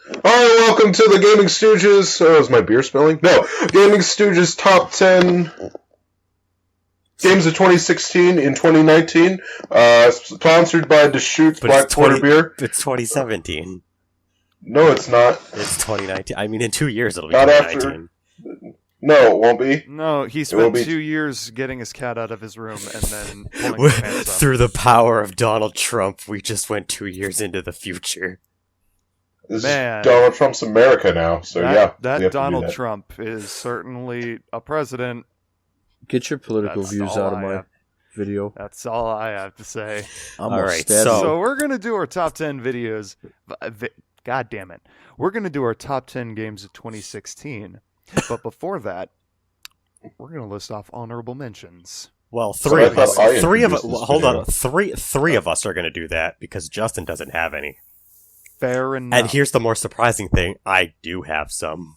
Hi, welcome to the Gaming Stooges. Oh, is my beer spilling? No, Gaming Stooges top 10 games of 2016 in 2019. Sponsored by Deschutes But it's Black Porter Beer. It's 2017. No, it's not. It's 2019. I mean, in 2 years it'll be Not 2019. No, it won't be. No, he spent 2 years getting his cat out of his room and then pulling his pants up. Through the power of Donald Trump, we just went 2 years into the future. This is Donald Trump's America now, so yeah. That Donald Trump is certainly a president. Get your political views out of my video. That's all I have to say. Alright, so we're going to do our top 10 videos. God damn it. We're going to do our top 10 games of 2016. But before that, we're going to list off honorable mentions. Well, three of us are going to do that because Justin doesn't have any. Fair enough. And here's the more surprising thing. I do have some.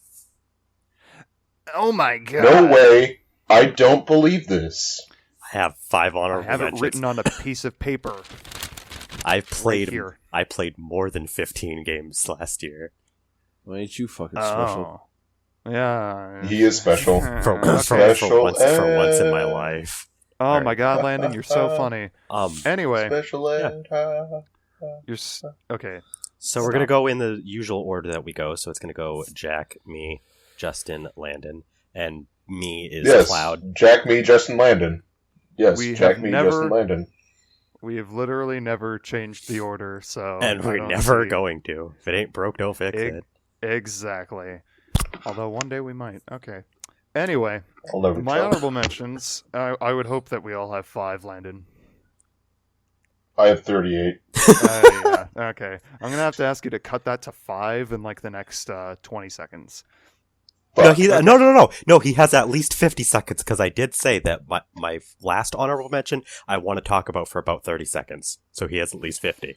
Oh my god. No way. I don't believe this. I have 5 honorable mentions. I have it written on a piece of paper. I played more than 15 games last year. Why ain't you fucking special? Yeah. He is special. For once in my life. Oh my god, Landon, you're so funny. Anyway. Special ed. You're okay. So we're going to go in the usual order that we go. So it's going to go Jack, me, Justin, Landon, and me is Cloud. Jack, me, Justin, Landon. Yes, Jack, me, Justin, Landon. We have literally never changed the order, so... And we're never going to. If it ain't broke, don't fix it. Exactly. Although one day we might. Okay. Anyway, my honorable mentions, I would hope that we all have 5, Landon. I have 38. Yeah, okay. I'm going to have to ask you to cut that to 5 in like the next 20 seconds. No, he has at least 50 seconds because I did say that my last honorable mention I want to talk about for about 30 seconds. So he has at least 50.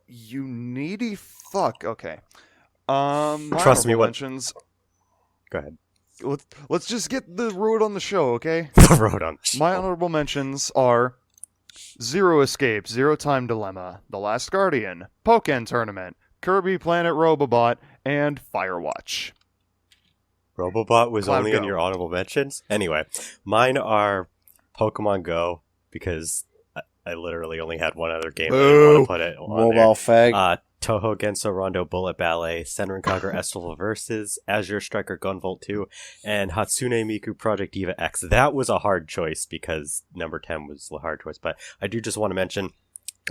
You needy fuck. Okay. Trust me, mentions. Go ahead. Let's just get the road on the show, okay? The road on the show. My honorable mentions are Zero Escape, Zero Time Dilemma, The Last Guardian, Pokken Tournament, Kirby Planet Robobot, and Firewatch. Robobot was only in your honorable mentions? Anyway, mine are Pokemon Go, because I literally only had one other game that I want to put it on Mobile fag. Toho Genso Rondo Bullet Ballet, Senran Kagura Estival Versus, Azure Striker Gunvolt 2, and Hatsune Miku Project Diva X. That was a hard choice because number 10 was the hard choice, but I do just want to mention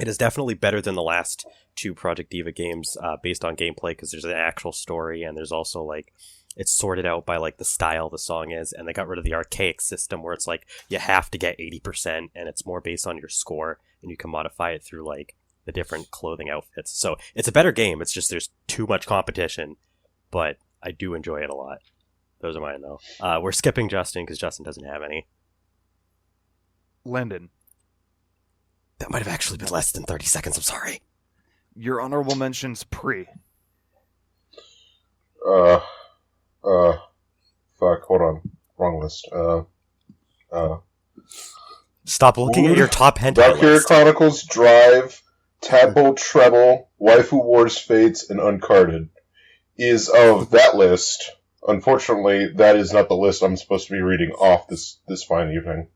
it is definitely better than the last 2 Project Diva games based on gameplay because there's an actual story and there's also like it's sorted out by like the style the song is, and they got rid of the archaic system where it's like you have to get 80% and it's more based on your score and you can modify it through like the different clothing outfits. So it's a better game. It's just there's too much competition, but I do enjoy it a lot. Those are mine though. We're skipping Justin because Justin doesn't have any. Landon. That might have actually been less than 30 seconds. I'm sorry. Your honorable mentions pre. Fuck, hold on. Wrong list. Stop looking at your top hentai Valkyria list. Chronicles, Drive, Tadpole Treble, Waifu Wars Fates, and Uncarded is of that list. Unfortunately, that is not the list I'm supposed to be reading off this fine evening.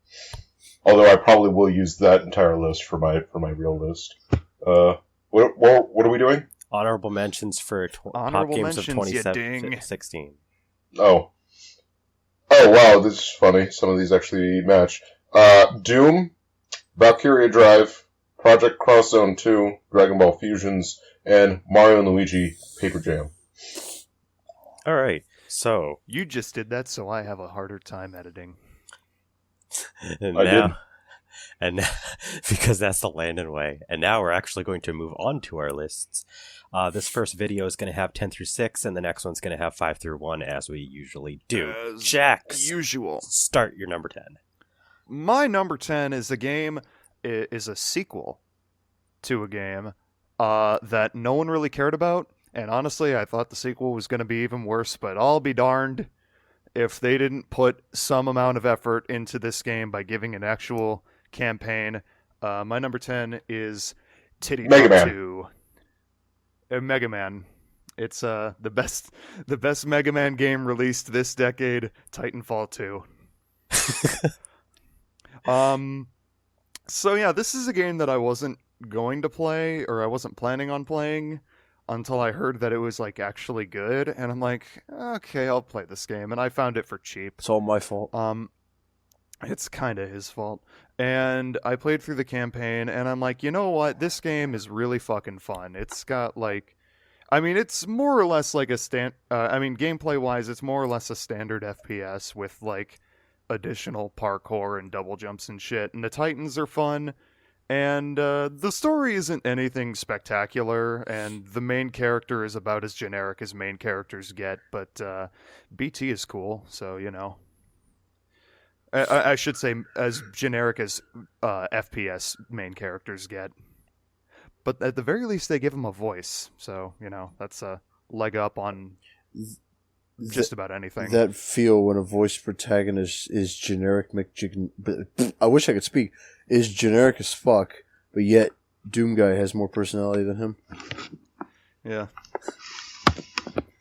Although I probably will use that entire list for my real list. What are we doing? Honorable mentions for top games of 2016. Oh, wow, this is funny. Some of these actually match. Doom, Valkyria Drive, Project Cross Zone 2, Dragon Ball Fusions, and Mario & Luigi Paper Jam. Alright, so... You just did that, so I have a harder time editing. And now, because that's the Landon way. And now we're actually going to move on to our lists. This first video is going to have 10 through 6, and the next one's going to have 5 through 1, as we usually do. Jax, usual. Start your number 10. My number 10 is a sequel to a game that no one really cared about. And honestly, I thought the sequel was going to be even worse, but I'll be darned if they didn't put some amount of effort into this game by giving an actual campaign. My number 10 is Titty Mega Man. 2. Mega Man. It's the best Mega Man game released this decade, Titanfall 2. So yeah, this is a game that I wasn't going to play, or I wasn't planning on playing until I heard that it was like actually good, and I'm like, okay, I'll play this game, and I found it for cheap. It's all my fault. It's kind of his fault. And I played through the campaign, and I'm like, you know what? This game is really fucking fun. It's got like, I mean, it's more or less like a gameplay-wise, it's more or less a standard FPS with like additional parkour and double jumps and shit. And the Titans are fun, and the story isn't anything spectacular, and the main character is about as generic as main characters get. But BT is cool, so you know. I should say as generic as FPS main characters get. But at the very least, they give him a voice. So, you know, that's a leg up on just about anything. That feel when a voice protagonist is generic, I wish I could speak, is generic as fuck, but yet Doom Guy has more personality than him. Yeah.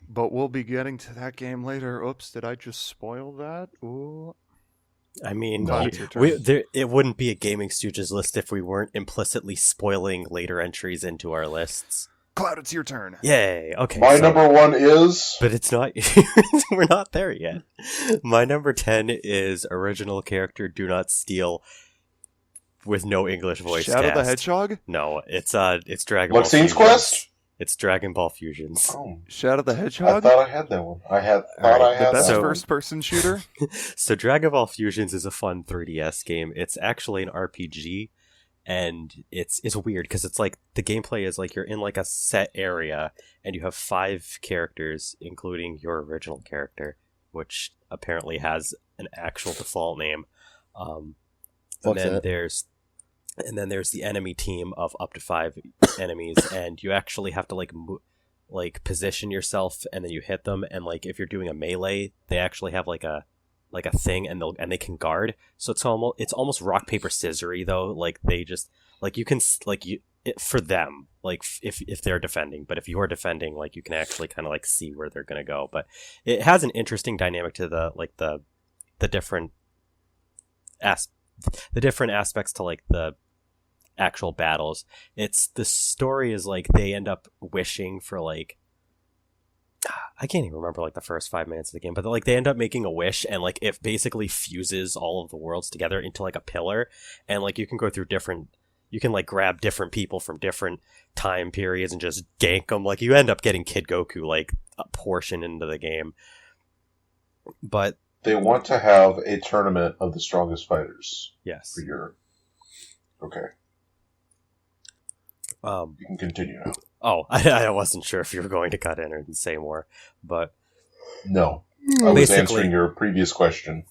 But we'll be getting to that game later. Oops, did I just spoil that? Ooh. I mean, No. it wouldn't be a Gaming Stooges list if we weren't implicitly spoiling later entries into our lists. Cloud, it's your turn. Yay! Okay. My number 1 is... But it's not... We're not there yet. My number 10 is original character Do Not Steal with no English voice Shadow cast. the Hedgehog? No, it's Dragon Ball What Scene's Fusions. Quest? It's Dragon Ball Fusions. Oh, Shadow the I Hedgehog? thought I had that one. I had The best that one. first-person shooter? So Dragon Ball Fusions is a fun 3DS game. It's actually an RPG, and it's weird because it's like the gameplay is like you're in like a set area, and you have 5 characters, including your original character, which apparently has an actual default name. And then there's the enemy team of up to 5 enemies, and you actually have to like position yourself, and then you hit them, and like if you're doing a melee, they actually have like a thing, and they can guard. So it's almost rock paper scissory though. Like they just like you can like you it, for them like if they're defending, but if you're defending, like you can actually kind of like see where they're gonna go. But it has an interesting dynamic to the different aspects to like the actual battles. It's the story is like they end up wishing for like I can't even remember like the first 5 minutes of the game, but like they end up making a wish, and like it basically fuses all of the worlds together into like a pillar, and like you can go through you can like grab different people from different time periods and just gank them. Like you end up getting Kid Goku like a portion into the game. But They want to have a tournament of the strongest fighters. yes. For Europe. Okay. You can continue now. Oh, I wasn't sure if you were going to cut in and say more, but no, I was basically answering your previous question.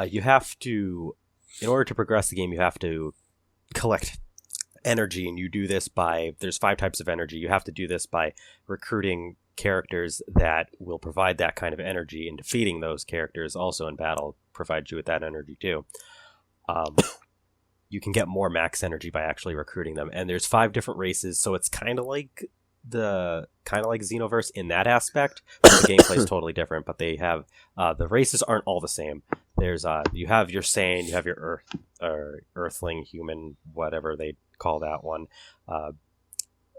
You have to, in order to progress the game, you have to collect energy, and you do this by, there's 5 types of energy. You have to do this by recruiting characters that will provide that kind of energy, and defeating those characters also in battle provides you with that energy too. You can get more max energy by actually recruiting them, and there's 5 different races, so it's kind of like Xenoverse in that aspect, but the gameplay is totally different. But they have the races aren't all the same. There's you have your Saiyan, you have your Earth or Earthling, human, whatever they call that one.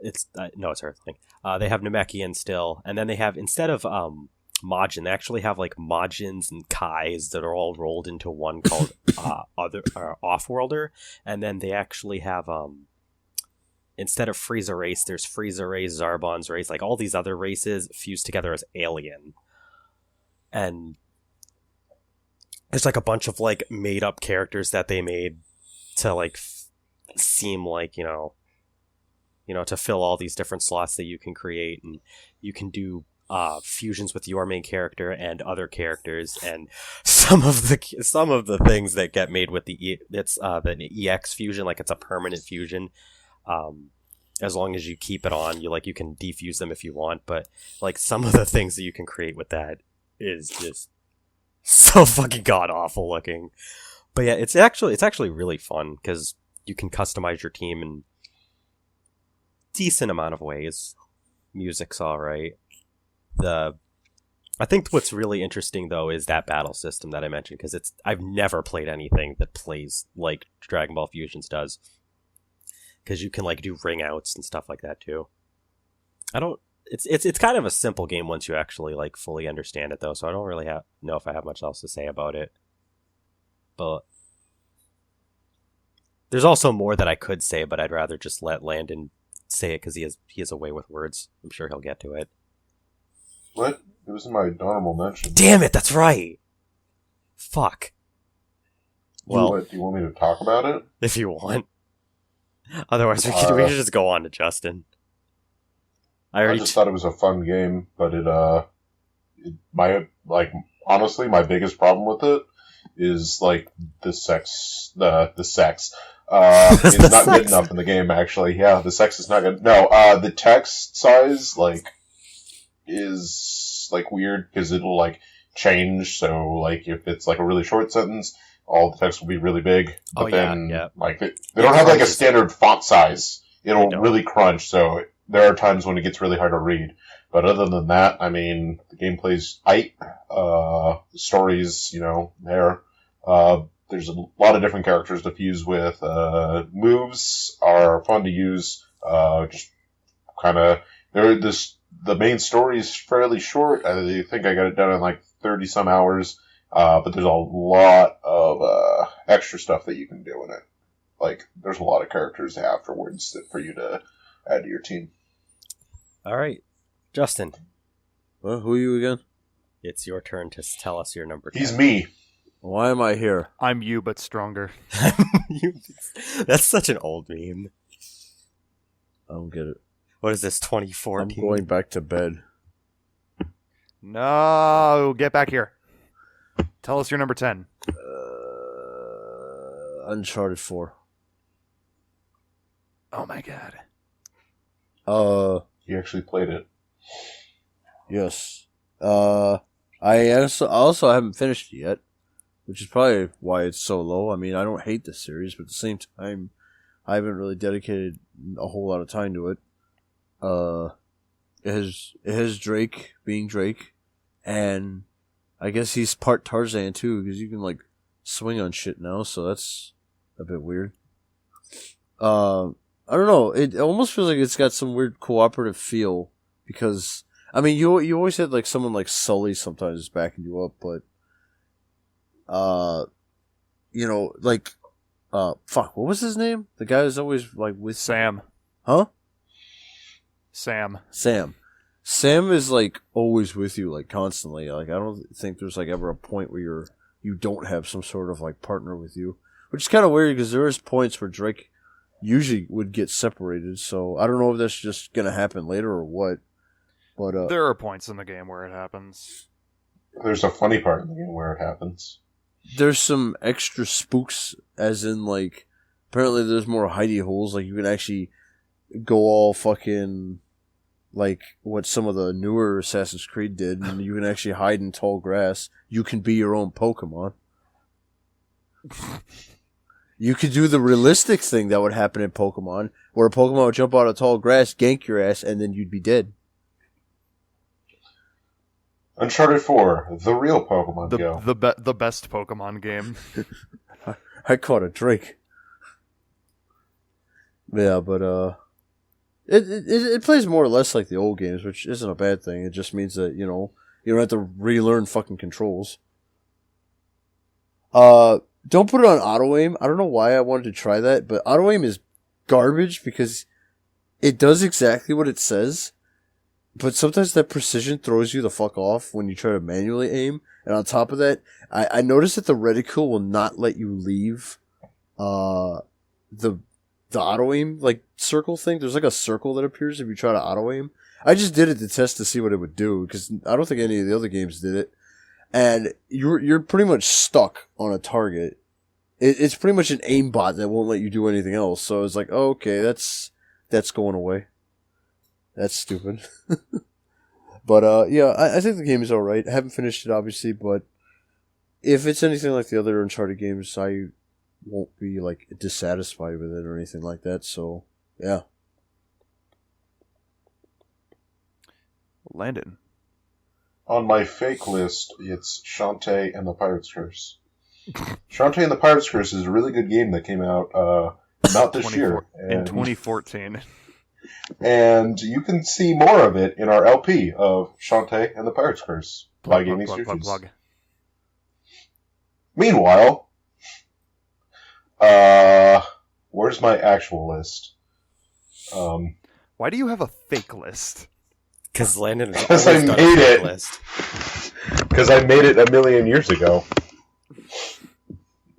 It's Earthling. They have Namekian still, and then they have, instead of Majin, they actually have like Majins and Kais that are all rolled into one called Offworlder, and then they actually have instead of Frieza race, there's Frieza race, Zarbon's race, like all these other races fused together as Alien, and there's like a bunch of like made up characters that they made to like seem like you know to fill all these different slots that you can create, and you can do fusions with your main character and other characters, and some of the things that get made with the EX fusion, like it's a permanent fusion. As long as you keep it on, you can defuse them if you want, but like some of the things that you can create with that is just so fucking god awful looking. But yeah, it's actually really fun because you can customize your team in decent amount of ways. Music's alright. I think what's really interesting though is that battle system that I mentioned, because I've never played anything that plays like Dragon Ball Fusions does, because you can like do ring outs and stuff like that too. It's kind of a simple game once you actually like fully understand it though, so I don't really know if I have much else to say about it. But there's also more that I could say, but I'd rather just let Landon say it because he has a way with words. I'm sure he'll get to it. What? It was in my honorable mention. Damn it, that's right. Fuck. Well, do you want me to talk about it? If you want. Otherwise, we should just go on to Justin. I just thought it was a fun game, but honestly, my biggest problem with it is like the sex. It's not good enough in the game. Actually, yeah, the sex is not good. No, the text size is like weird because it'll like change. So like if it's like a really short sentence, all the text will be really big. But like they don't have like a standard font size. It'll really crunch. So there are times when it gets really hard to read. But other than that, I mean, the gameplay's tight. The story's, there. There's a lot of different characters to fuse with. Moves are fun to use. Just kind of, the main story is fairly short. I think I got it done in like 30 some hours. But there's a lot of extra stuff that you can do in it. Like, there's a lot of characters afterwards for you to add to your team. All right, Justin. Well, who are you again? It's your turn to tell us your number 10. He's me. Why am I here? I'm you, but stronger. That's such an old meme. I don't get it. What is this, 2014? I'm going back to bed. No, get back here. Tell us your number 10. Uncharted 4. Oh my god. You actually played it. Yes. I also haven't finished it yet, which is probably why it's so low. I mean, I don't hate the series, but at the same time, I haven't really dedicated a whole lot of time to it. It has Drake being Drake, and I guess he's part Tarzan too, because you can like swing on shit now, so that's a bit weird. I don't know. It almost feels like it's got some weird cooperative feel, because I mean, you always had like someone like Sully sometimes backing you up, but fuck, what was his name? The guy who's always like with Sam. Huh? Sam is like always with you, like constantly. Like I don't think there's like ever a point where you don't have some sort of like partner with you, which is kind of weird because there is points where Drake usually would get separated. So I don't know if that's just gonna happen later or what. But there are points in the game where it happens. There's a funny part in the game where it happens. There's some extra spooks, as in like apparently there's more hidey holes. Like you can actually go all fucking like what some of the newer Assassin's Creed did, and you can actually hide in tall grass. You can be your own Pokemon. You could do the realistic thing that would happen in Pokemon, where a Pokemon would jump out of tall grass, gank your ass, and then you'd be dead. Uncharted 4, the real Pokemon Go. The best Pokemon game. I caught a Drake. Yeah, but it plays more or less like the old games, which isn't a bad thing. It just means that, you don't have to relearn fucking controls. Don't put it on auto aim. I don't know why I wanted to try that, but auto aim is garbage because it does exactly what it says, but sometimes that precision throws you the fuck off when you try to manually aim. And on top of that, I noticed that the reticule will not let you leave the auto aim like circle thing. There's like a circle that appears if you try to auto aim. I just did it to test to see what it would do because I don't think any of the other games did it. And you're pretty much stuck on a target. It's pretty much an aimbot that won't let you do anything else. So it's like, oh, okay, that's going away. That's stupid. But yeah, I think the game is alright. I haven't finished it obviously, but if it's anything like the other Uncharted games, I won't be like dissatisfied with it or anything like that. So yeah. Landon. On my fake list, it's Shantae and the Pirate's Curse. Shantae and the Pirate's Curse is a really good game that came out not this year. In 2014. And you can see more of it in our LP of Shantae and the Pirate's Curse by GamingStooges. Meanwhile, where's my actual list? Why do you have a fake list? Because Landon has always done a fake list. Because I made it a million years ago.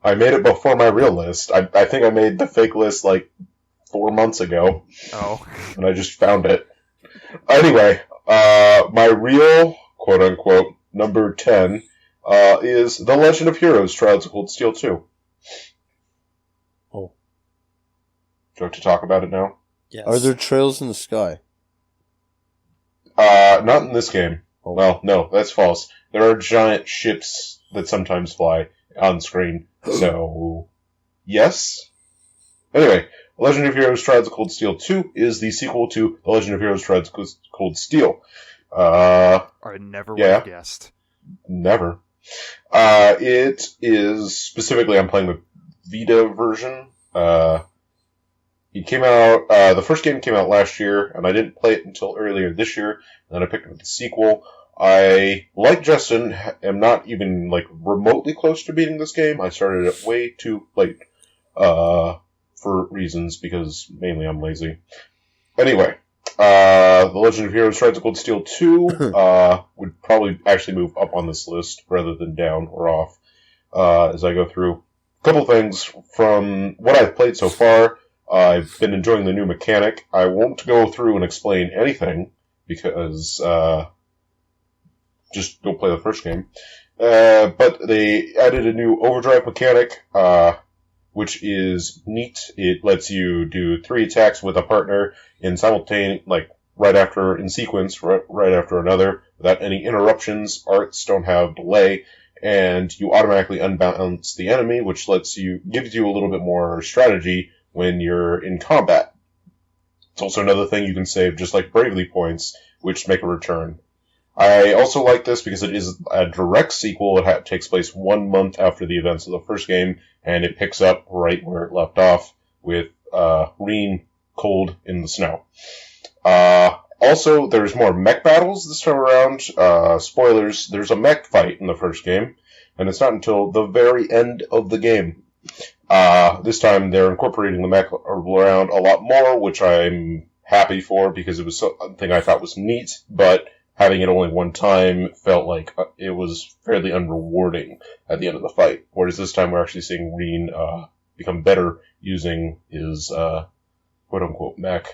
I made it before my real list. I think I made the fake list like 4 months ago. Oh. And I just found it. Anyway, my real, quote-unquote, number 10 is The Legend of Heroes Trials of Cold Steel 2. Oh. Do you have to talk about it now? Yes. Are there trails in the sky? Not in this game. Oh. Well, no, that's false. There are giant ships that sometimes fly on screen. So, yes. Anyway, Legend of Heroes Trials of Cold Steel 2 is the sequel to The Legend of Heroes Trials of Cold Steel. I never would have guessed. Never. It is, specifically, I'm playing the Vita version. It came out, the first game came out last year, and I didn't play it until earlier this year, and then I picked up the sequel. I, like Justin, am not even, like, remotely close to beating this game. I started it way too late, for reasons, because mainly I'm lazy. Anyway, The Legend of Heroes Trials of Cold Steel 2, would probably actually move up on this list, rather than down or off, as I go through. A couple things from what I've played so far. I've been enjoying the new mechanic. I won't go through and explain anything, because, just go play the first game. But they added a new overdrive mechanic, which is neat. It lets you do 3 attacks with a partner in simultaneous, like, in sequence, right after another, without any interruptions. Arts don't have delay, and you automatically unbalance the enemy, which gives you a little bit more strategy when you're in combat. It's also another thing you can save, just like Bravely points, which make a return. I also like this because it is a direct sequel. It takes place 1 month after the events of the first game, and it picks up right where it left off, with Reen cold in the snow. Also, there's more mech battles this time around. Spoilers, there's a mech fight in the first game, and it's not until the very end of the game. This time they're incorporating the mech around a lot more, which I'm happy for, because it was something I thought was neat, but having it only one time felt like it was fairly unrewarding at the end of the fight. Whereas this time we're actually seeing Reen become better using his quote-unquote mech.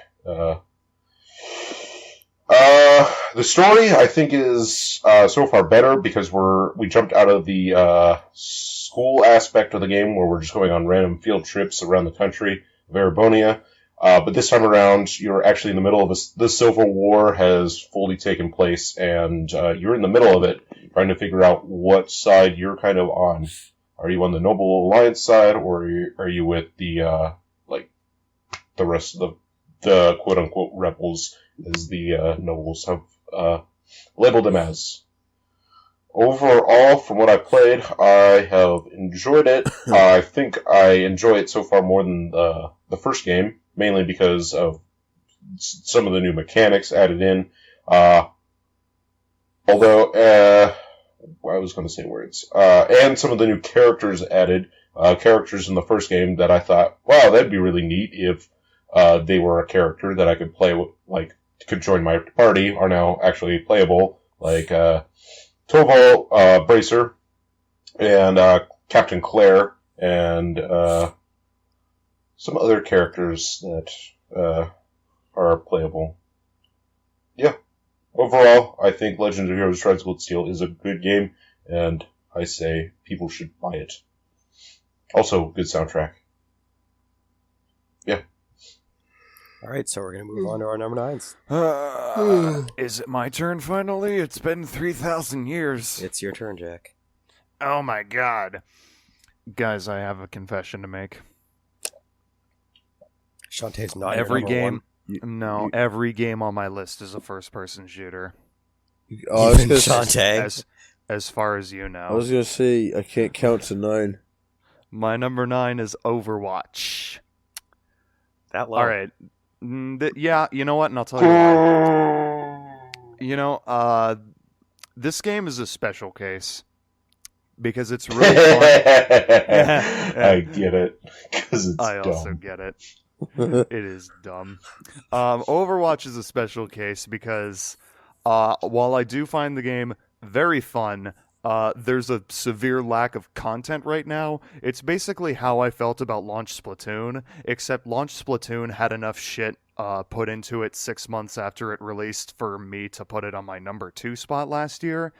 The story, I think, is so far better, because we jumped out of the school aspect of the game, where we're just going on random field trips around the country of Erebonia. But this time around, you're actually in the middle of the Civil War has fully taken place, and you're in the middle of it, trying to figure out what side you're kind of on. Are you on the Noble Alliance side, or are you with the rest of the quote-unquote rebels, as the nobles have labeled them as? Overall, from what I played, I have enjoyed it. I think I enjoy it so far more than the first game, mainly because of some of the new mechanics added in. Although, I was going to say words. And some of the new characters added. Characters in the first game that I thought, wow, that'd be really neat if they were a character that I could play with, like, could join my party, are now actually playable. Like, Toval, Bracer, and Captain Claire, and some other characters that are playable. Yeah. Overall, I think Legend of Heroes Trials of Cold Steel is a good game, and I say people should buy it. Also, good soundtrack. Yeah. Alright, so we're going to move on to our number 9s. Is it my turn finally? It's been 3,000 years. It's your turn, Jack. Oh my god. Guys, I have a confession to make. Shantae's not Every your game. number No, every game on my list is a first-person shooter. Oh, I was Even gonna Shantae. As far as you know. I was gonna say I can't count to 9. My number 9 is Overwatch. That low. All right. Yeah, you know what? And I'll tell you why. This game is a special case because it's really fun. I get it. Because it's I dumb. also get it. It is dumb. Overwatch is a special case because while I do find the game very fun, there's a severe lack of content right now. It's basically how I felt about Launch Splatoon, except Launch Splatoon had enough shit put into it 6 months after it released for me to put it on my number 2 spot last year.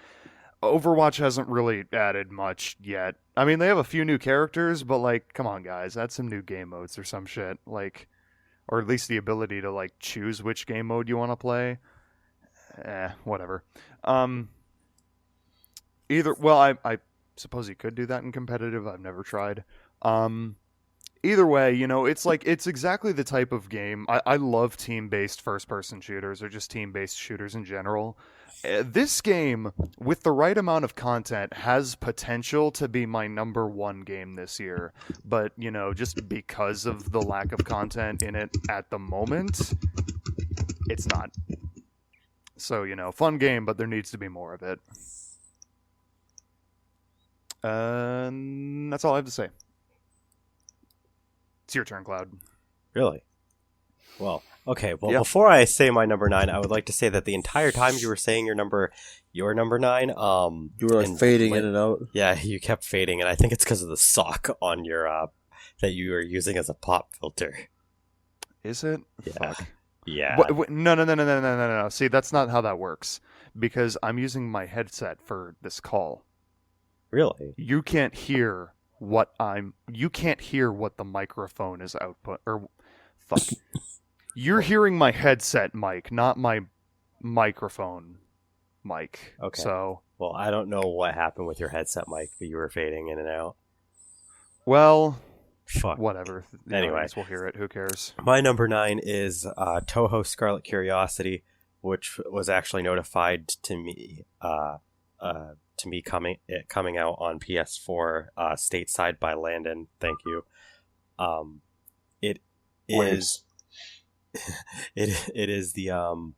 Overwatch hasn't really added much yet. I mean, they have a few new characters, but, like, come on, guys, add some new game modes or some shit. Like, or at least the ability to, like, choose which game mode you want to play. Whatever. I suppose you could do that in competitive. I've never tried. Either way, it's exactly the type of game. I love team-based first-person shooters or just team-based shooters in general. This game, with the right amount of content, has potential to be my number 1 game this year. But, just because of the lack of content in it at the moment, it's not. So, fun game, but there needs to be more of it. That's all I have to say. It's your turn, Cloud. Really? Well, okay. Well, Yeah. before I say my number 9, I would like to say that the entire time you were saying your number 9, You were fading in and out. Yeah, you kept fading, and I think it's because of the sock on your that you were using as a pop filter. Is it? Yeah. Fuck. Yeah. No. See, that's not how that works. Because I'm using my headset for this call. Really? You can't hear what the microphone is output or fuck. You're hearing my headset mic, not my microphone mic. Okay. So, well, I don't know what happened with your headset mic, but you were fading in and out. well, Fuck. whatever. Anyway. I guess we'll hear it. Who cares? My number 9 is Toho Scarlet Curiosity, which was actually notified to me coming out on PS4 stateside by Landon. Thank you. It is it is the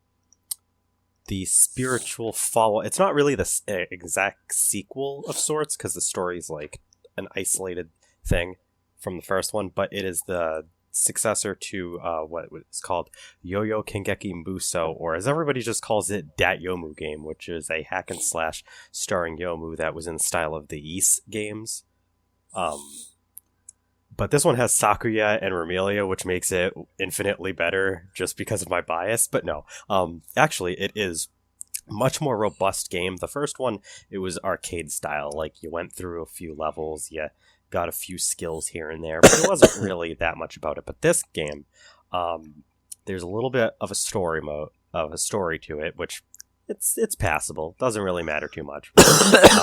spiritual follow. It's not really the exact sequel of sorts because the story is like an isolated thing from the first one, but it is the successor to what is called Yo-Yo Kengeki Muso, or as everybody just calls it, Dat Yomu game, which is a hack and slash starring Yomu that was in the style of the Ys games. But this one has Sakuya and Romelia, which makes it infinitely better just because of my bias. But no, actually, it is much more robust game. The first one, it was arcade style. Like, you went through a few levels, you got a few skills here and there, but it wasn't really that much about it. But this game, there's a little bit of a story to it, which it's passable. Doesn't really matter too much.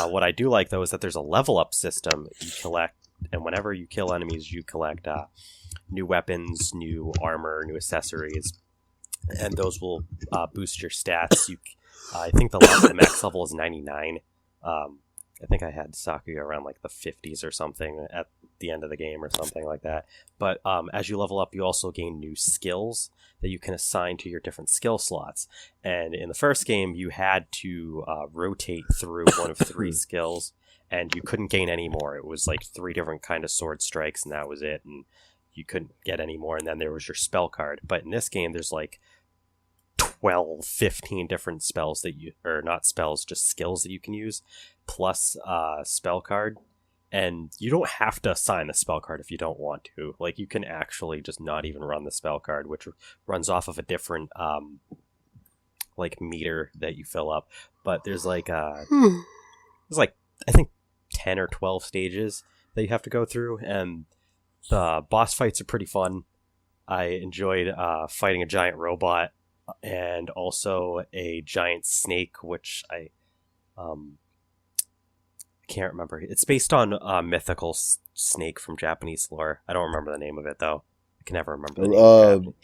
What I do like, though, is that there's a level up system. You collect, and whenever you kill enemies, you collect new weapons, new armor, new accessories, and those will boost your stats. I think the max level is 99. I think I had Sakuya around like the 50s or something at the end of the game or something like that. But as you level up, you also gain new skills that you can assign to your different skill slots. And in the first game, you had to rotate through one of 3 skills, and you couldn't gain any more. It was like 3 different kind of sword strikes, and that was it. And you couldn't get any more. And then there was your spell card. But in this game, there's like 12, 15 different spells or not spells, just skills that you can use, plus spell card. And you don't have to assign the spell card if you don't want to. Like, you can actually just not even run the spell card, which runs off of a different like meter that you fill up. But there's like I think 10 or 12 stages that you have to go through, and the boss fights are pretty fun. I enjoyed fighting a giant robot and also a giant snake, which I can't remember. It's based on a mythical snake from Japanese lore. I don't remember the name of it, though. I can never remember the name.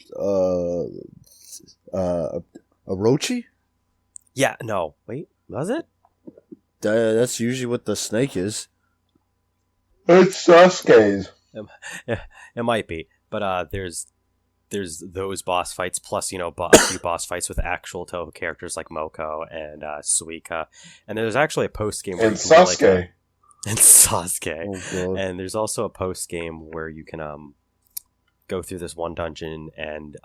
Orochi? Yeah, no. Wait, was it? That's usually what the snake is. It's Sasuke's. It might be, but there's those boss fights plus a few boss fights with actual Toho characters like Moko and Suika, and there's actually a post game where And you can do, Sasuke. and Sasuke, Oh god. and there's also a post game where you can go through this one dungeon, and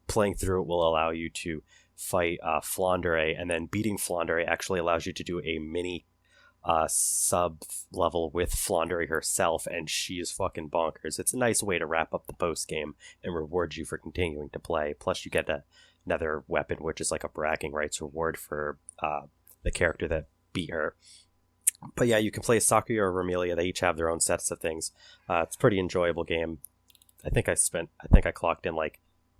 playing through it will allow you to fight Flandre, and then beating Flandre actually allows you to do a mini sub level with Flandre herself, and she is fucking bonkers. It's a nice way to wrap up the post game and reward you for continuing to play. Plus, you get another weapon, which is like a bragging rights reward for the character that beat her. But yeah, you can play Sakuya or Romelia. They each have their own sets of things. It's a pretty enjoyable game. I think I clocked in like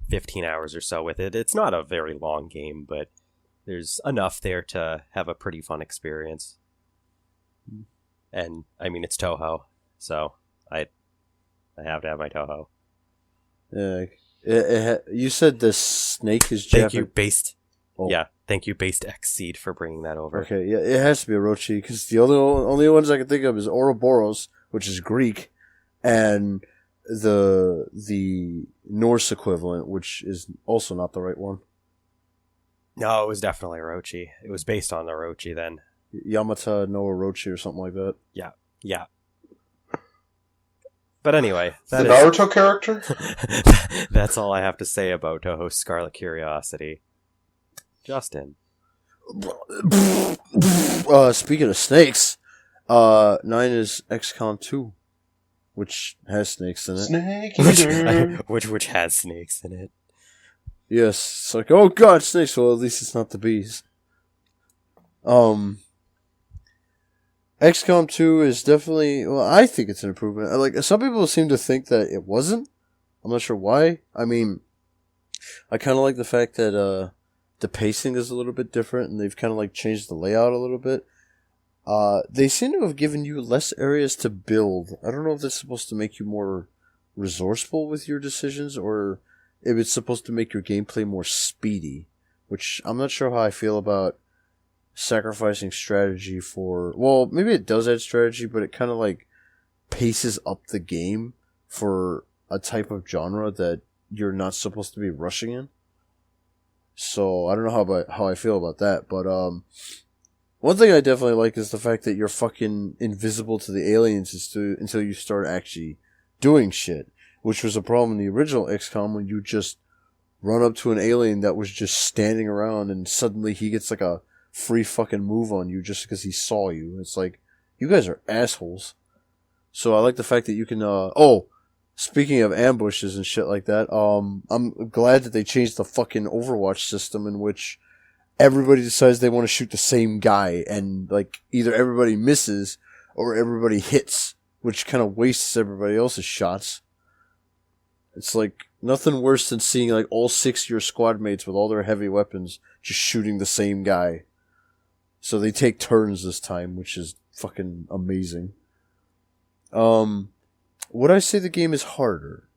15 hours or so with it. It's not a very long game, but there's enough there to have a pretty fun experience. And I mean, it's Toho, so I have to have my Toho. Yeah. You said the snake is Thank you, Japanese. Based. Oh. Yeah, thank you, Based Xseed, for bringing that over. Okay, yeah, it has to be Orochi, because the only ones I can think of is Ouroboros, which is Greek, and the Norse equivalent, which is also not the right one. No, it was definitely Orochi. It was based on Orochi then. Yamata no Orochi or something like that. Yeah. But anyway, The that Naruto character? that's all I have to say about Toho's Scarlet Curiosity. Justin. Speaking of snakes, 9 is XCOM 2, which has snakes in it. Snake Eater. which has snakes in it. Yes, it's like, oh god, snakes. Well, at least it's not the bees. XCOM 2 is definitely, well, I think it's an improvement. Like, some people seem to think that it wasn't. I'm not sure why. I mean, I kind of like the fact that the pacing is a little bit different, and they've kind of like changed the layout a little bit. They seem to have given you less areas to build. I don't know if that's supposed to make you more resourceful with your decisions, or if it's supposed to make your gameplay more speedy, which I'm not sure how I feel about sacrificing strategy for, well, maybe it does add strategy, but it kind of like paces up the game for a type of genre that you're not supposed to be rushing in. So I don't know how I feel about that, but one thing I definitely like is the fact that you're fucking invisible to the aliens until you start actually doing shit, which was a problem in the original XCOM when you just run up to an alien that was just standing around and suddenly he gets like a free fucking move on you just because he saw you. It's like, you guys are assholes. So I like the fact that you can, speaking of ambushes and shit like that, I'm glad that they changed the fucking Overwatch system in which everybody decides they want to shoot the same guy, and like either everybody misses or everybody hits, which kind of wastes everybody else's shots. It's like nothing worse than seeing like all 6 of your squad mates with all their heavy weapons just shooting the same guy. So they take turns this time, which is fucking amazing. Would I say the game is harder?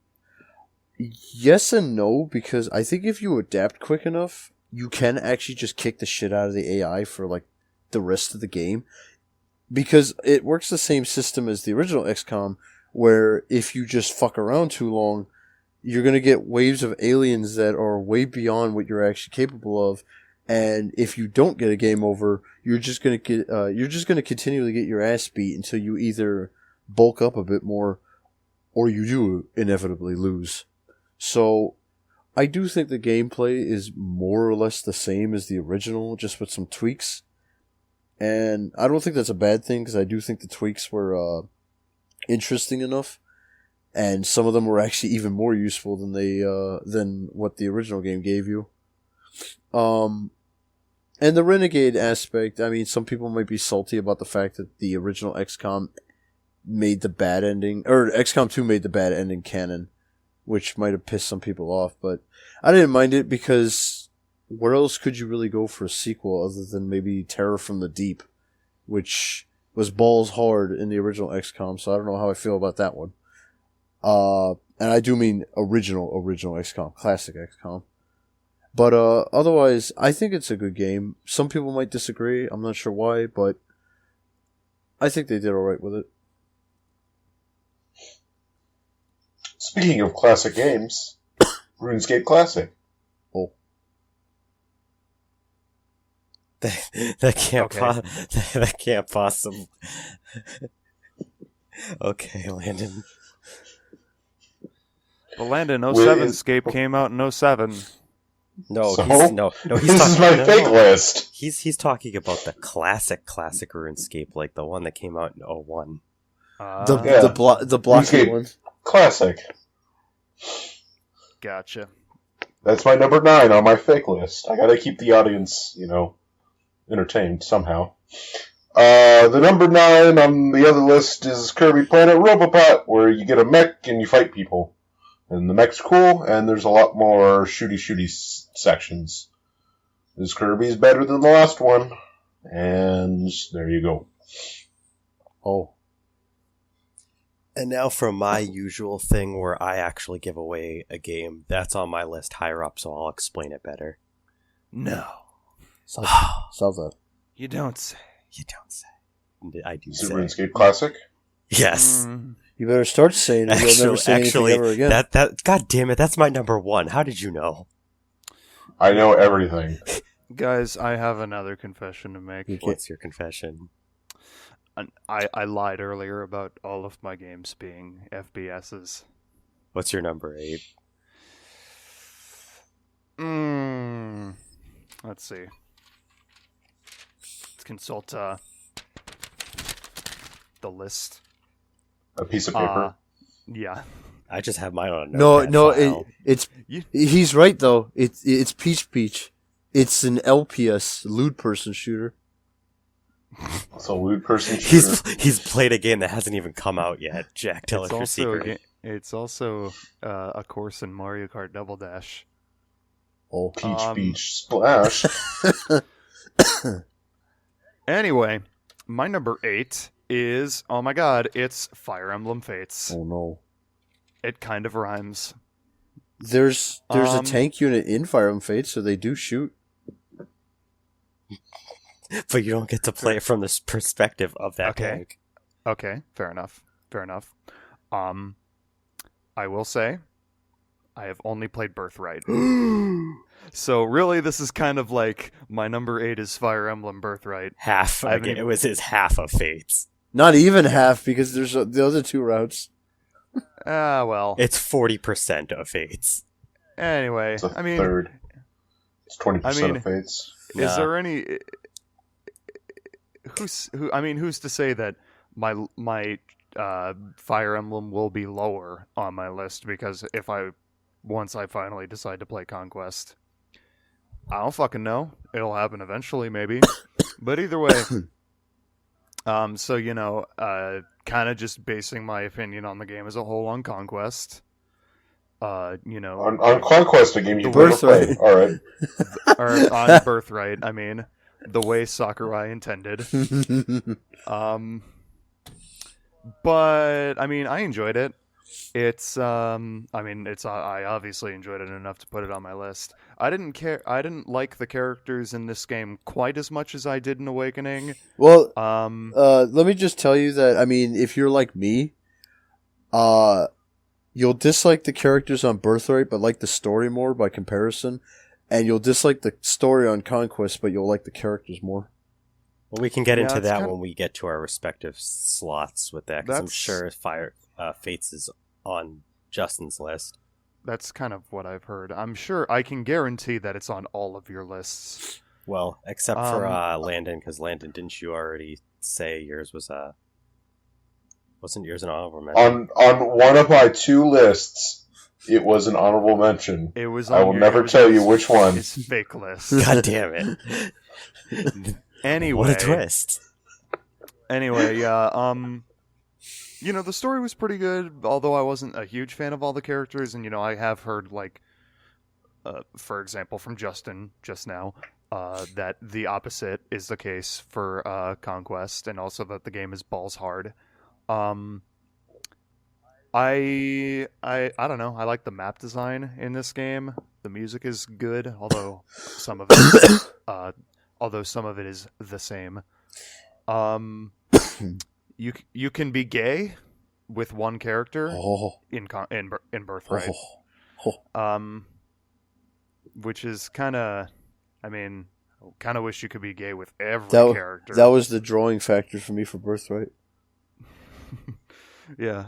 Yes and no, because I think if you adapt quick enough, you can actually just kick the shit out of the AI for like the rest of the game. Because it works the same system as the original XCOM, where if you just fuck around too long, you're gonna get waves of aliens that are way beyond what you're actually capable of. And if you don't get a game over, you're just gonna continually get your ass beat until you either bulk up a bit more, or you do inevitably lose. So, I do think the gameplay is more or less the same as the original, just with some tweaks. And I don't think that's a bad thing, because I do think the tweaks were interesting enough, and some of them were actually even more useful than what the original game gave you. And the Renegade aspect, I mean, some people might be salty about the fact that the original XCOM made the bad ending, or XCOM 2 made the bad ending canon, which might have pissed some people off, but I didn't mind it because where else could you really go for a sequel other than maybe Terror from the Deep, which was balls hard in the original XCOM, so I don't know how I feel about that one. And I do mean original XCOM, classic XCOM. But otherwise, I think it's a good game. Some people might disagree. I'm not sure why, but I think they did all right with it. Speaking of classic games, RuneScape Classic. Oh, That can't Okay. that can't possibly. Okay, Landon. But Landon, Wait, 07 is- Scape came out in 07. No, So? he's no. He's This is talking, my fake list. He's talking about the classic RuneScape, like the one that came out in 01. the Yeah. the blocky RuneScape. one. Classic. Gotcha. That's my number 9 on my fake list. I gotta keep the audience, entertained somehow. The number 9 on the other list is Kirby Planet Robopot, where you get a mech and you fight people. And the mech's cool, and there's a lot more shooty sections. This Kirby's better than the last one, and there you go. Oh, And now for my usual thing where I actually give away a game that's on my list higher up, so I'll explain it better. No. solve that. You don't say. You don't say. I do Is it say. RuneScape Classic? Yes. You better start saying it. You'll never say Actually, anything ever again. that God damn it, that's my number 1. How did you know? I know everything. Guys, I have another confession to make. You can't- What's your confession? I lied earlier about all of my games being FPSs. What's your number 8? Let's see. Let's consult the list. A piece of paper. Yeah. I just have mine on a No, notepad no, file. it's You- he's right though. It's Peach. It's an LPS, lewd person shooter. It's a lewd person shooter. He's played a game that hasn't even come out yet. Jack, tell us your secret. It's also a course in Mario Kart Double Dash. Oh, Peach Beach Splash. Anyway, my number 8 is, oh my god, it's Fire Emblem Fates. oh no. It kind of rhymes. There's a Um, tank unit in Fire Emblem Fates, so they do shoot. But you don't get to play it from the perspective of that Okay. tank. Okay, fair enough. I will say, I have only played Birthright. So really, this is kind of like my number 8 is Fire Emblem Birthright. Half. I haven't It was his half of Fates. Not even half, because there's the other two routes. Well. It's 40% of Fates. Anyway, It's a I mean, third. It's 20% I mean, of Fates. is Nah. there any? Who's to say that my Fire Emblem will be lower on my list? Because once I finally decide to play Conquest, I don't fucking know. It'll happen eventually, maybe. But either way, so kind of just basing my opinion on the game as a whole on Conquest. On Conquest, a game you've The never Birthright. played. Alright. or on Birthright, I mean, the way Sakurai intended. But I mean, I enjoyed it. It's I obviously enjoyed it enough to put it on my list. I didn't like the characters in this game quite as much as I did in Awakening. Well, let me just tell you that, I mean, if you're like me, you'll dislike the characters on Birthright, but like the story more by comparison. And you'll dislike the story on Conquest, but you'll like the characters more. Well, we can get Yeah, into it's that kinda- when we get to our respective slots with that, because I'm That's- sure Fates is on Justin's list. That's kind of what I've heard. I'm sure I can guarantee that it's on all of your lists. Well, except for Landon, because Landon, didn't you already say yours was wasn't yours an honorable mention? On one of my 2 lists, it was an honorable mention. It was. I will never tell you which one. His fake list. God damn it! Anyway, What a twist! Anyway, yeah. The story was pretty good, although I wasn't a huge fan of all the characters, and I have heard for example, from Justin just now, that the opposite is the case for Conquest, and also that the game is balls hard. I don't know. I like the map design in this game. The music is good, although some of it, is the same. You can be gay with one character in Birthright. Which is kind of, I mean, kind of wish you could be gay with every character. That was the drawing factor for me for Birthright. Yeah.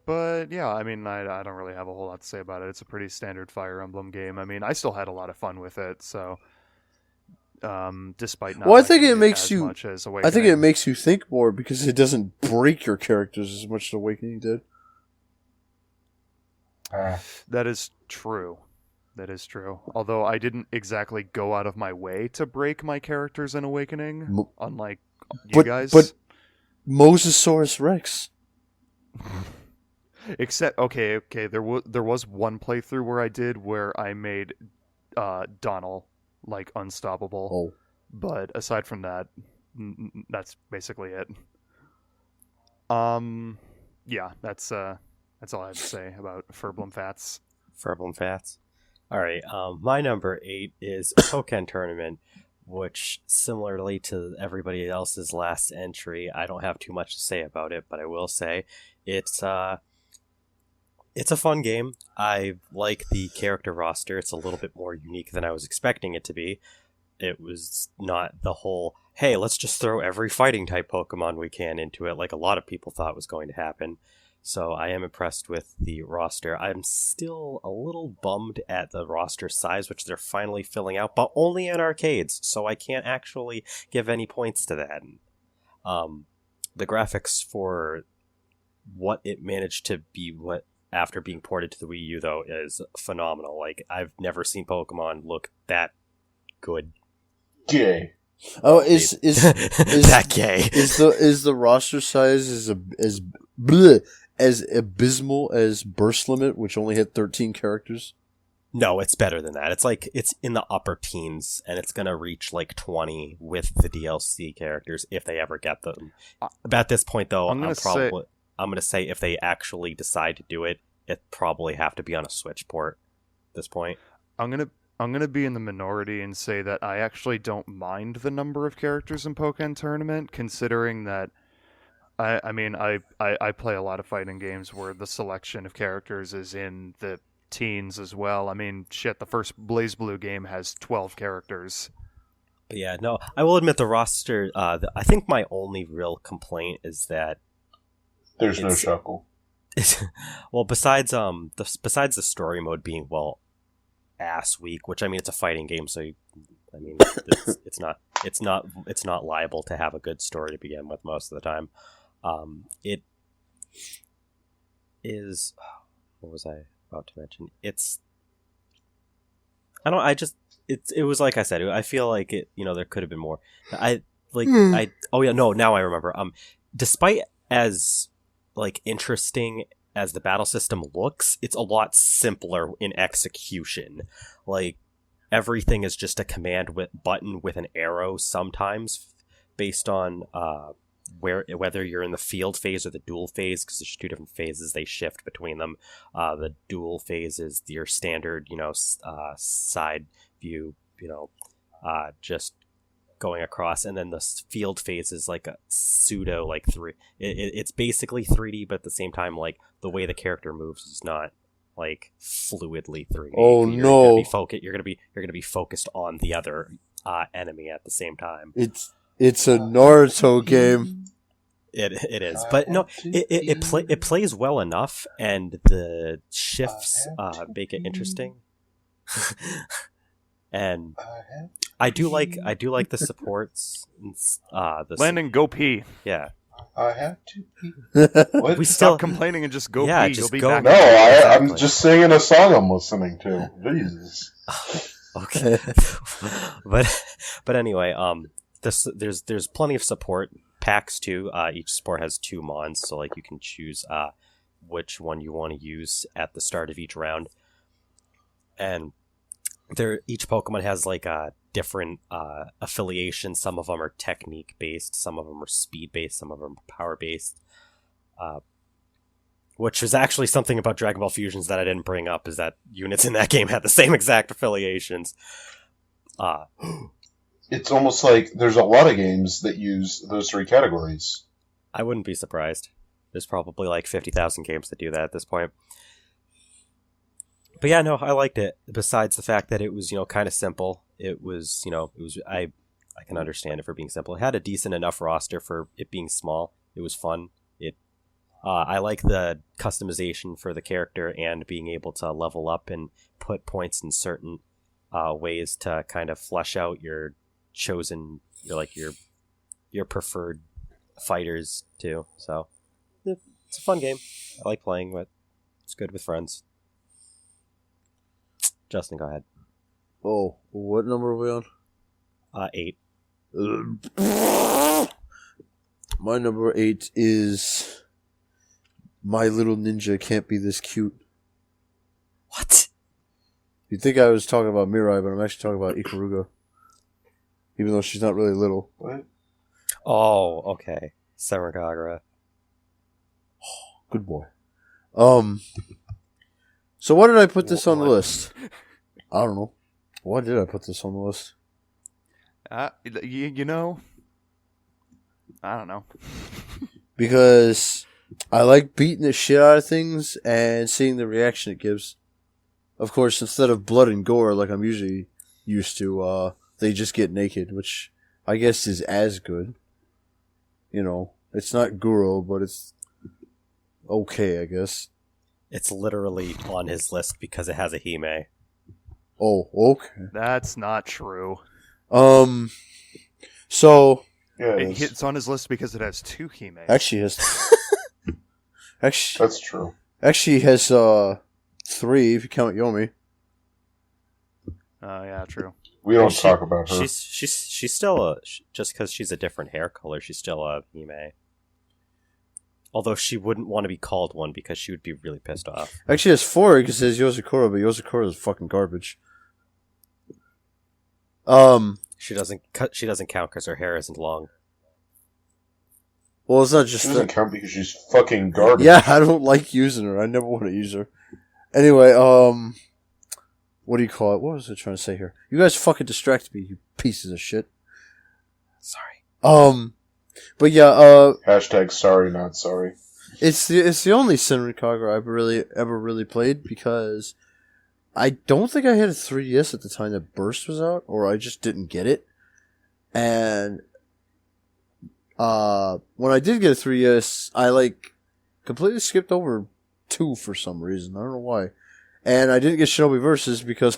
But yeah, I mean, I don't really have a whole lot to say about it. It's a pretty standard Fire Emblem game. I mean, I still had a lot of fun with it. So, despite not, I think it makes you. Much as I think it makes you think more because it doesn't break your characters as much as Awakening did. That is true. That is true. Although I didn't exactly go out of my way to break my characters in Awakening, unlike you guys. But Mosasaurus Rex. Except, okay, there was one playthrough where I made Donald like unstoppable. Oh. But aside from that, that's basically it. Yeah, that's all I have to say about Furblum Fats. Furblum Fats. All right, my number 8 is Pokken Tournament, which, similarly to everybody else's last entry, I don't have too much to say about it, but I will say it's a fun game. I like the character roster. It's a little bit more unique than I was expecting it to be. It was not the whole, hey, let's just throw every fighting type Pokemon we can into it, like a lot of people thought was going to happen. So I am impressed with the roster. I'm still a little bummed at the roster size, which they're finally filling out, but only in arcades, so I can't actually give any points to that. The graphics for what it managed to be after being ported to the Wii U, though, is phenomenal. Like, I've never seen Pokemon look that good. Gay. Oh, is that gay? Is the roster size as abysmal as Burst Limit, which only had 13 characters? No, it's better than that. It's like, it's in the upper teens, and it's gonna reach like 20 with the DLC characters if they ever get them. At this point, though, I'm gonna say if they actually decide to do it, it probably have to be on a Switch port at this point. I'm gonna be in the minority and say that I actually don't mind the number of characters in Pokken Tournament, considering that I play a lot of fighting games where the selection of characters is in the teens as well. I mean, shit, the first BlazBlue game has 12 characters. But yeah, no, I will admit the roster, I think my only real complaint is that there's no Shuckle. Well, besides the story mode being, well, ass weak, which, I mean, it's a fighting game, so I mean, it's not liable to have a good story to begin with most of the time. It is, what was I about to mention? It was like I said, I feel like it, there could have been more. Now I remember. Despite as like interesting as the battle system looks, it's a lot simpler in execution. Like, everything is just a command button with an arrow sometimes, based on whether you're in the field phase or the duel phase, because there's two different phases. They shift between them. The duel phase is your standard, side view, just going across, and then the field phase is like a pseudo, like it's basically 3D, but at the same time, like, the way the character moves is not like fluidly 3D. Oh, you're no! You're gonna be focused on the other enemy at the same time. It's a Naruto game. It is, but no, it plays well enough, and the shifts make it interesting. And I do like the supports. Landon, go pee. Yeah. I have to pee. What? We Stop complaining and just go pee. Just You'll be go. back. No, I'm just singing a song I'm listening to. Jesus. Okay. but anyway, there's plenty of support packs too. Each support has 2 mons, so like you can choose which one you want to use at the start of each round. And each Pokemon has like a different affiliation. Some of them are technique based, some of them are speed based, some of them are power based. Which was actually something about Dragon Ball Fusions that I didn't bring up, is that units in that game had the same exact affiliations. It's almost like there's a lot of games that use those three categories. I wouldn't be surprised. There's probably like 50,000 games that do that at this point. But yeah, no, I liked it. Besides the fact that it was, kind of simple. It was, I can understand it for being simple. It had a decent enough roster for it being small. It was fun. I like the customization for the character and being able to level up and put points in certain ways to kind of flesh out your chosen, your preferred fighters too. So it's a fun game. I like playing with. It's good with friends. Justin, go ahead. Oh, what number are we on? 8. My number 8 is My Little Ninja Can't Be This Cute. What? You'd think I was talking about Mirai, but I'm actually talking about Ikaruga. Even though she's not really little. What? Oh, okay. Senran Kagura. Good boy. So why did I put this on the list? I don't know. Why did I put this on the list? You know, I don't know. Because I like beating the shit out of things and seeing the reaction it gives. Of course, instead of blood and gore like I'm usually used to, they just get naked, which I guess is as good. It's not Guro, but it's okay, I guess. It's literally on his list because it has a Hime. Oh, okay. That's not true. So Yeah, It's on his list because it has 2 Hime. actually has that's true. actually has 3 if you count Yomi. Oh, yeah, true. We don't talk about her. She's still just because she's a different hair color, she's still a Hime. Although she wouldn't want to be called one because she would be really pissed off. Actually has 4 because it says Yozakura, but Yozakura is fucking garbage. She doesn't count because her hair isn't long. Well, it's not just She doesn't count because she's fucking garbage. Yeah, I don't like using her. I never want to use her. Anyway, what do you call it? What was I trying to say here? You guys fucking distract me, you pieces of shit. Sorry. But yeah, Hashtag sorry, not sorry. it's the only Senran Kagura I've ever really played because I don't think I had a 3DS at the time that Burst was out, or I just didn't get it. And when I did get a 3DS, I completely skipped over 2 for some reason. I don't know why. And I didn't get Shinobi Versus because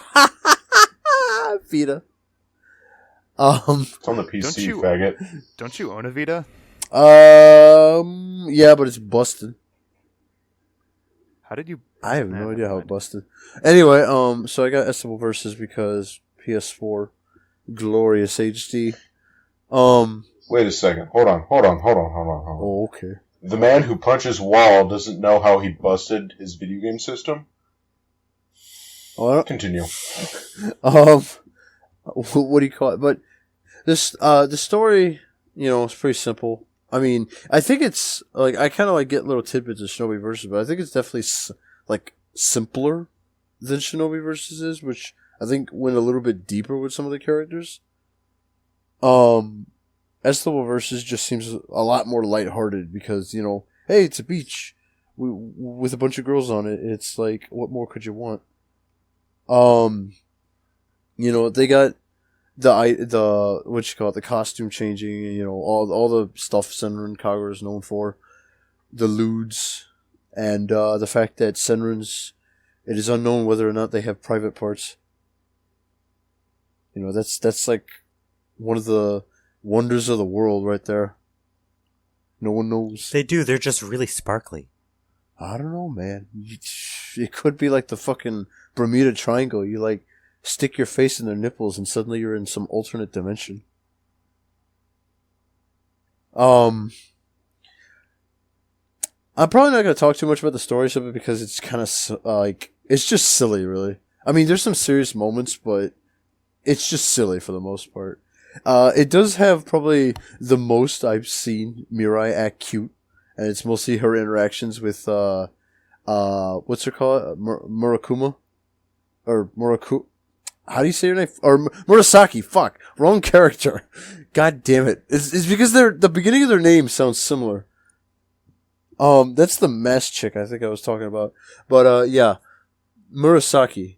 Vita. It's on the PC, faggot. Don't you own a Vita? Yeah, but it's busted. How did you... I have no idea how it busted. Anyway, so I got Estable Versus because PS4, glorious HD. Wait a second. Hold on. Oh, okay. The man who punches wall doesn't know how he busted his video game system? Continue. What do you call it? But this, the story, it's pretty simple. I mean, I think it's I kind of get little tidbits of Shinobi Versus, but I think it's definitely simpler than Shinobi Versus is, which I think went a little bit deeper with some of the characters. Estable Versus just seems a lot more lighthearted because hey, it's a beach with a bunch of girls on it. It's what more could you want? They got the what you call it, the costume changing, all the stuff Senran Kagura is known for, the lewds, and the fact that it is unknown whether or not they have private parts. That's one of the wonders of the world right there. No one knows. They do. They're just really sparkly. I don't know, man. It could be like the fucking Bermuda Triangle. You stick your face in their nipples and suddenly you're in some alternate dimension. I'm probably not going to talk too much about the story of it because it's kind of it's just silly, really. I mean, there's some serious moments, but it's just silly for the most part. It does have probably the most I've seen Mirai act cute, and it's mostly her interactions with what's her called? Murakuma? Or Muraku... How do you say her name? Or Murasaki. Fuck. Wrong character. God damn it. It's because the beginning of their name sounds similar. That's the mess chick I think I was talking about. But, yeah. Murasaki.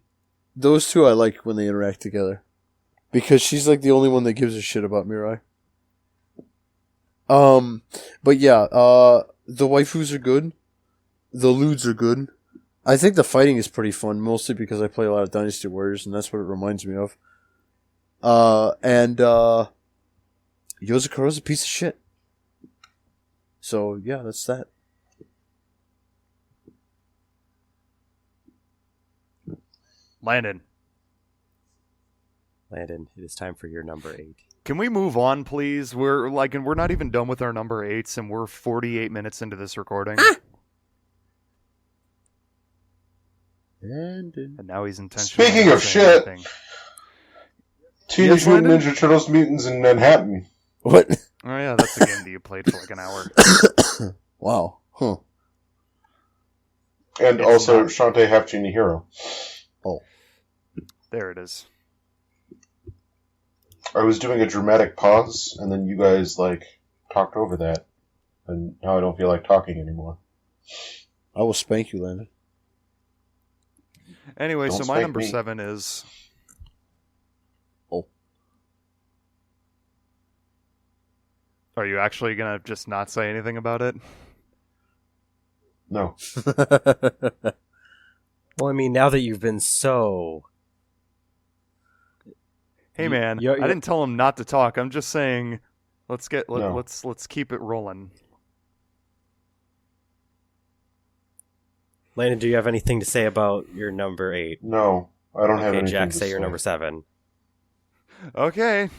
Those two I like when they interact together. Because she's like the only one that gives a shit about Mirai. But yeah, the waifus are good. The lewds are good. I think the fighting is pretty fun, mostly because I play a lot of Dynasty Warriors, and that's what it reminds me of. And Yozakura's a piece of shit. So, yeah, that's that. Landon, It is time for your number 8. can we move on, please? We're not even done with our number 8s, and we're 48 minutes into this recording. And now he's intentionally. Speaking of shit, anything. Teenage Yes, Mutant Landon? Ninja Turtles Mutants in Manhattan. What? Oh yeah, that's the game that you played for like an hour. Wow. Huh. And It's also not- Shantae Half Genie Hero. There it is. I was doing a dramatic pause, and then you guys, talked over that. And now I don't feel like talking anymore. I will spank you, Landon. Anyway, Don't so my spank number me. 7 is. Oh. Are you actually gonna just not say anything about it? No. Well, I mean, now that you've been so... Hey man, you're- I didn't tell him not to talk. I'm just saying, let's No. let's keep it rolling. Landon, do you have anything to say about your number 8? No. I don't have Okay, anything Jack, to say your number 7. Okay.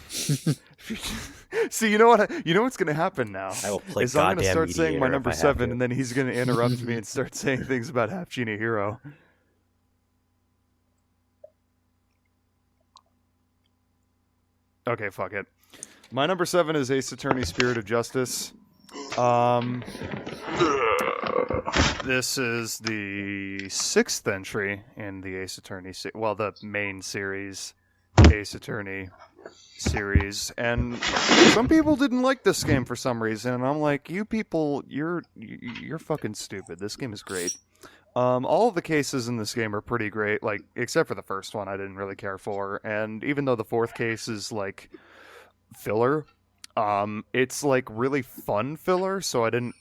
See, you know what? You know what's gonna happen now? I will play is I'm gonna goddamn start saying my mediator number if I have 7, to. and then he's gonna interrupt me and start saying things about Half Genie Hero. Okay, fuck it. My number 7 is Ace Attorney: Spirit of Justice. This is the 6th entry in the Ace Attorney, the main series, Ace Attorney series, and some people didn't like this game for some reason, and I'm like, you people, you're fucking stupid. This game is great. All of the cases in this game are pretty great, except for the first one I didn't really care for, and even though the 4th case is filler, it's really fun filler, so I didn't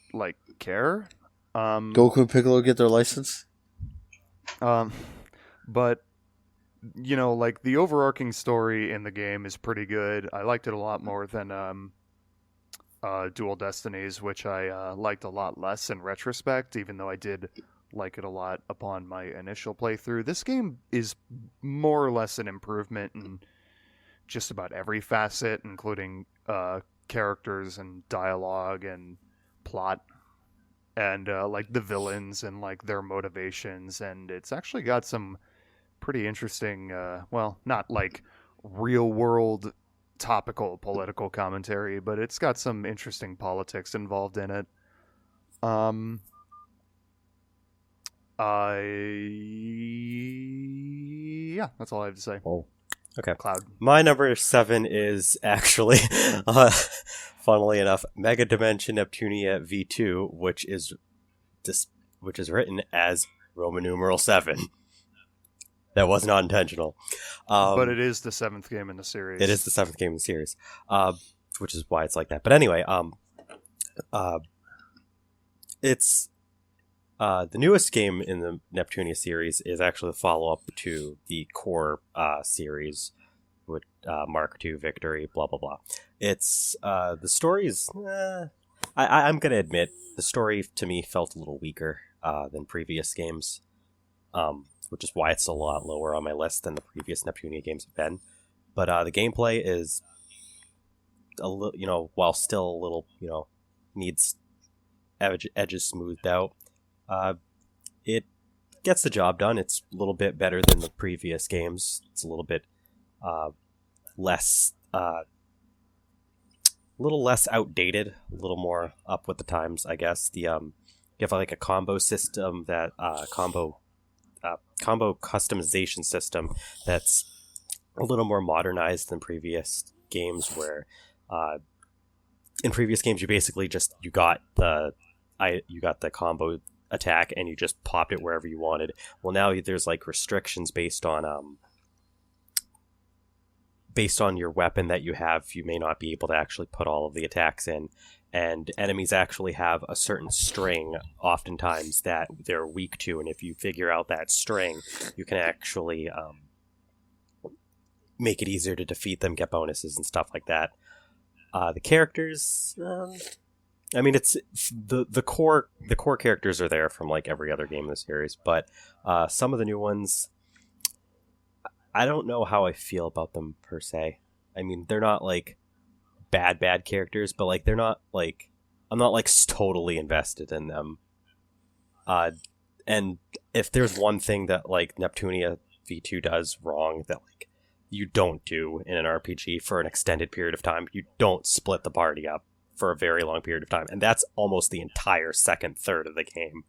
care. Goku and Piccolo get their license? But the overarching story in the game is pretty good. I liked it a lot more than Dual Destinies, which I liked a lot less in retrospect, even though I did like it a lot upon my initial playthrough. This game is more or less an improvement in just about every facet, including characters and dialogue and plot, and the villains and their motivations, and it's actually got some pretty interesting, not real world topical political commentary, but it's got some interesting politics involved in it. Yeah, that's all I have to say. Oh. Okay. Cloud. My number 7 is actually, funnily enough, Mega Dimension Neptunia V2, which is written as Roman numeral 7. That was not intentional. But it is the 7th game in the series. It is the 7th game in the series, which is why it's like that. But anyway, it's the newest game in the Neptunia series is actually the follow-up to the core series with Mark II, Victory, blah, blah, blah. It's, the story is, I'm going to admit, the story to me felt a little weaker than previous games, which is why it's a lot lower on my list than the previous Neptunia games have been. But the gameplay is, a little, while still a little, needs edges smoothed out, it gets the job done. It's a little bit better than the previous games. It's a little bit less outdated, a little more up with the times, I guess. The have like a combo system that combo customization system that's a little more modernized than previous games, where in previous games you basically just you got the combo attack and you just popped it wherever you wanted. Well, now there's like restrictions based on your weapon that you have. You may not be able to actually put all of the attacks in, and enemies actually have a certain string oftentimes that they're weak to, and if you figure out that string, you can actually make it easier to defeat them, get bonuses and stuff like that. The characters, I mean, it's the core characters are there from like every other game in the series, but some of the new ones, I don't know how I feel about them per se. I mean, they're not like bad characters, but like they're not like, I'm not like totally invested in them. And if there's one thing that like Neptunia V2 does wrong that like you don't do in an RPG for an extended period of time, you don't split the party up for a very long period of time, and that's almost the entire second third of the game.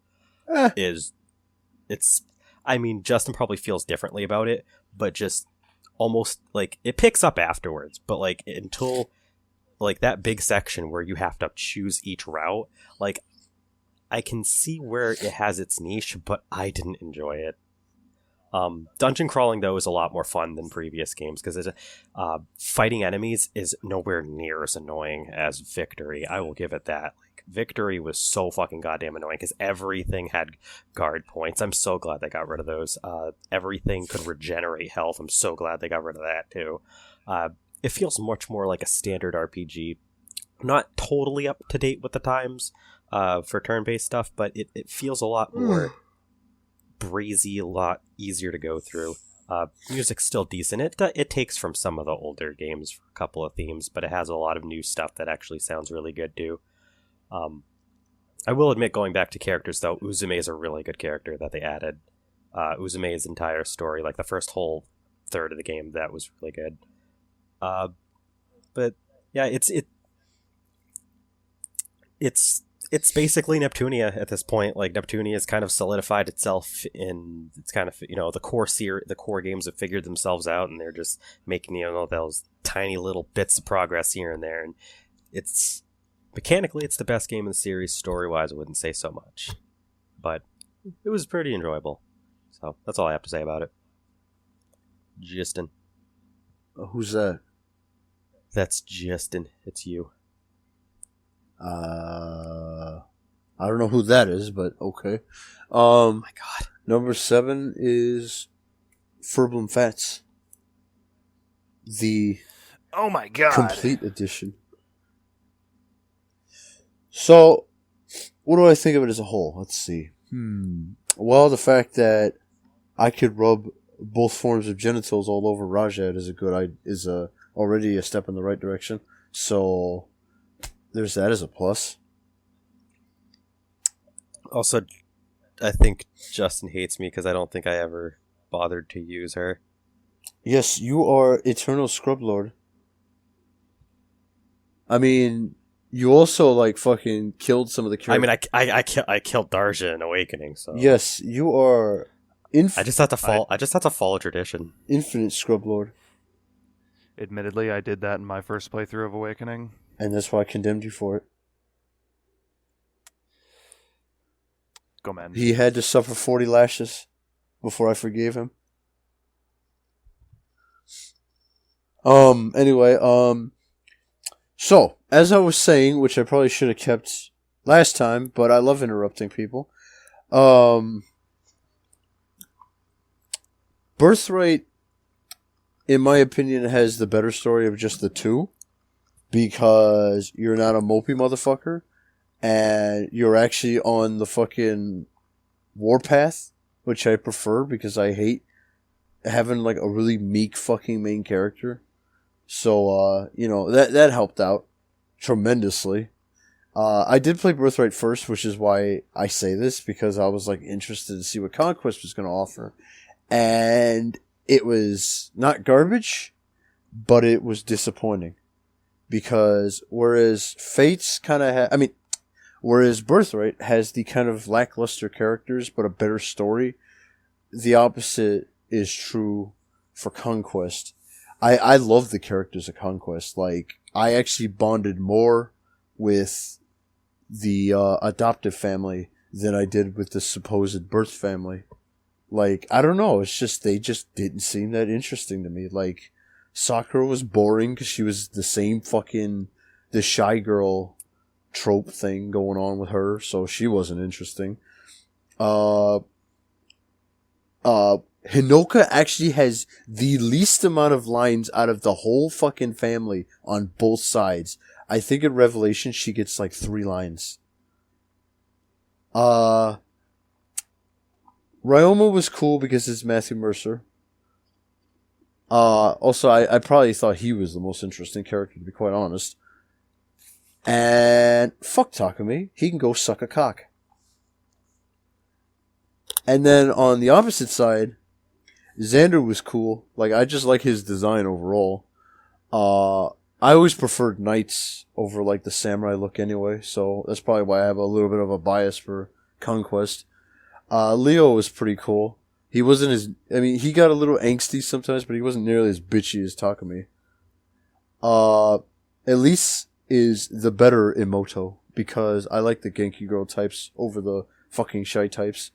I mean, Justin probably feels differently about it, but just almost like it picks up afterwards, but like until like that big section where you have to choose each route, like I can see where it has its niche, but I didn't enjoy it. Dungeon crawling, though, is a lot more fun than previous games, because fighting enemies is nowhere near as annoying as Victory. I will give it that. Like, Victory was so fucking goddamn annoying, because everything had guard points. I'm so glad they got rid of those. Everything could regenerate health. I'm so glad they got rid of that, too. It feels much more like a standard RPG. Not totally up to date with the times for turn-based stuff, but it feels a lot more breezy, a lot easier to go through. Music's still decent. It takes from some of the older games for a couple of themes, but it has a lot of new stuff that actually sounds really good too. I will admit, going back to characters though, Uzume is a really good character that they added. Uzume's entire story, like the first whole third of the game, that was really good. But yeah, it's basically Neptunia at this point. Like, Neptunia has kind of solidified itself in, it's kind of, the core games have figured themselves out, and they're just making, those tiny little bits of progress here and there. And it's, mechanically, it's the best game in the series. Story-wise, I wouldn't say so much. But it was pretty enjoyable. So, that's all I have to say about it. Justin. Who's that? That's Justin. It's you. I don't know who that is, but okay. Oh my god. Number 7 is Furblim Fats. The Oh my god. complete edition. So, what do I think of it as a whole? Let's see. Well, the fact that I could rub both forms of genitals all over Rajat is already a step in the right direction. So, there's that as a plus. Also, I think Justin hates me because I don't think I ever bothered to use her. Yes, you are Eternal Scrub Lord. I mean, you also like fucking killed some of the characters. I mean, I killed Darja in Awakening. So yes, you are. I just have to follow tradition. Infinite Scrub Lord. Admittedly, I did that in my first playthrough of Awakening. And that's why I condemned you for it. Go, man. He had to suffer 40 lashes before I forgave him. Anyway, so, as I was saying, which I probably should have kept last time, but I love interrupting people. Birthright, in my opinion, has the better story of just the two. Because you're not a mopey motherfucker, and you're actually on the fucking warpath, which I prefer because I hate having like a really meek fucking main character. So, that helped out tremendously. I did play Birthright first, which is why I say this, because I was like interested to see what Conquest was going to offer. And it was not garbage, but it was disappointing. Because whereas Fates kind of Whereas Birthright has the kind of lackluster characters but a better story. The opposite is true for Conquest. I love the characters of Conquest. Like, I actually bonded more with the adoptive family than I did with the supposed birth family. Like, I don't know, it's just, they just didn't seem that interesting to me. Like, Sakura was boring because she was the same fucking, the shy girl trope thing going on with her, so she wasn't interesting. Hinoka actually has the least amount of lines out of the whole fucking family on both sides. I think in Revelation she gets like 3 lines. Ryoma was cool because it's Matthew Mercer. Also, I probably thought he was the most interesting character, to be quite honest. And fuck Takumi, he can go suck a cock. And then on the opposite side, Xander was cool. Like, I just like his design overall. I always preferred knights over, like, the samurai look anyway, so that's probably why I have a little bit of a bias for Conquest. Leo was pretty cool. He wasn't as... I mean, he got a little angsty sometimes, but he wasn't nearly as bitchy as Takumi. Elise is the better Emoto, because I like the Genki Girl types over the fucking Shy types.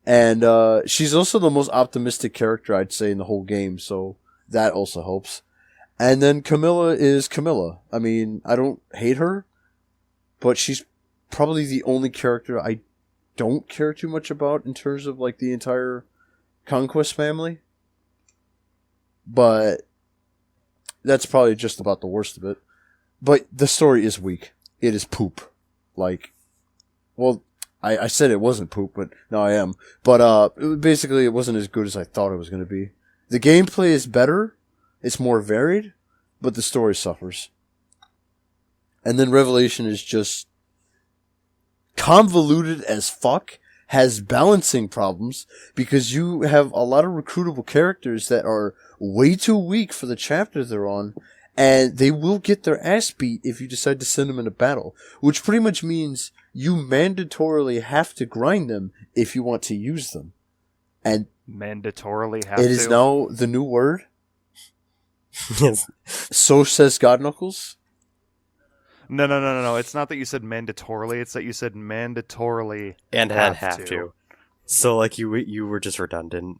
And she's also the most optimistic character, I'd say, in the whole game, so that also helps. And then Camilla is Camilla. I mean, I don't hate her, but she's probably the only character I don't care too much about in terms of, like, the entire Conquest family. But that's probably just about the worst of it. But the story is weak. It is poop. Like, well... I said it wasn't poop, but now I am. But basically it wasn't as good as I thought it was going to be. The gameplay is better, it's more varied, but the story suffers. And then Revelation is just convoluted as fuck, has balancing problems, because you have a lot of recruitable characters that are way too weak for the chapter they're on, and they will get their ass beat if you decide to send them into battle, which pretty much means you mandatorily have to grind them if you want to use them. And mandatorily have it is now the new word. Yes. So says God Knuckles. No. It's not that you said mandatorily. It's that you said mandatorily And have to. So, like, you were just redundant.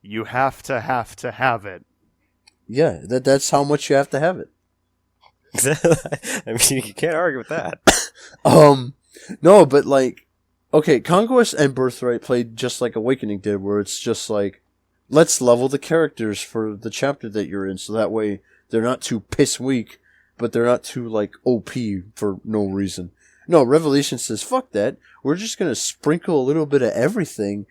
You have to have it. Yeah, that's how much you have to have it. I mean, you can't argue with that. No, but like, okay, Conquest and Birthright played just like Awakening did, where it's just like, let's level the characters for the chapter that you're in, so that way they're not too piss weak, but they're not too, like, OP for no reason. No, Revelation says, fuck that, we're just gonna sprinkle a little bit of everything,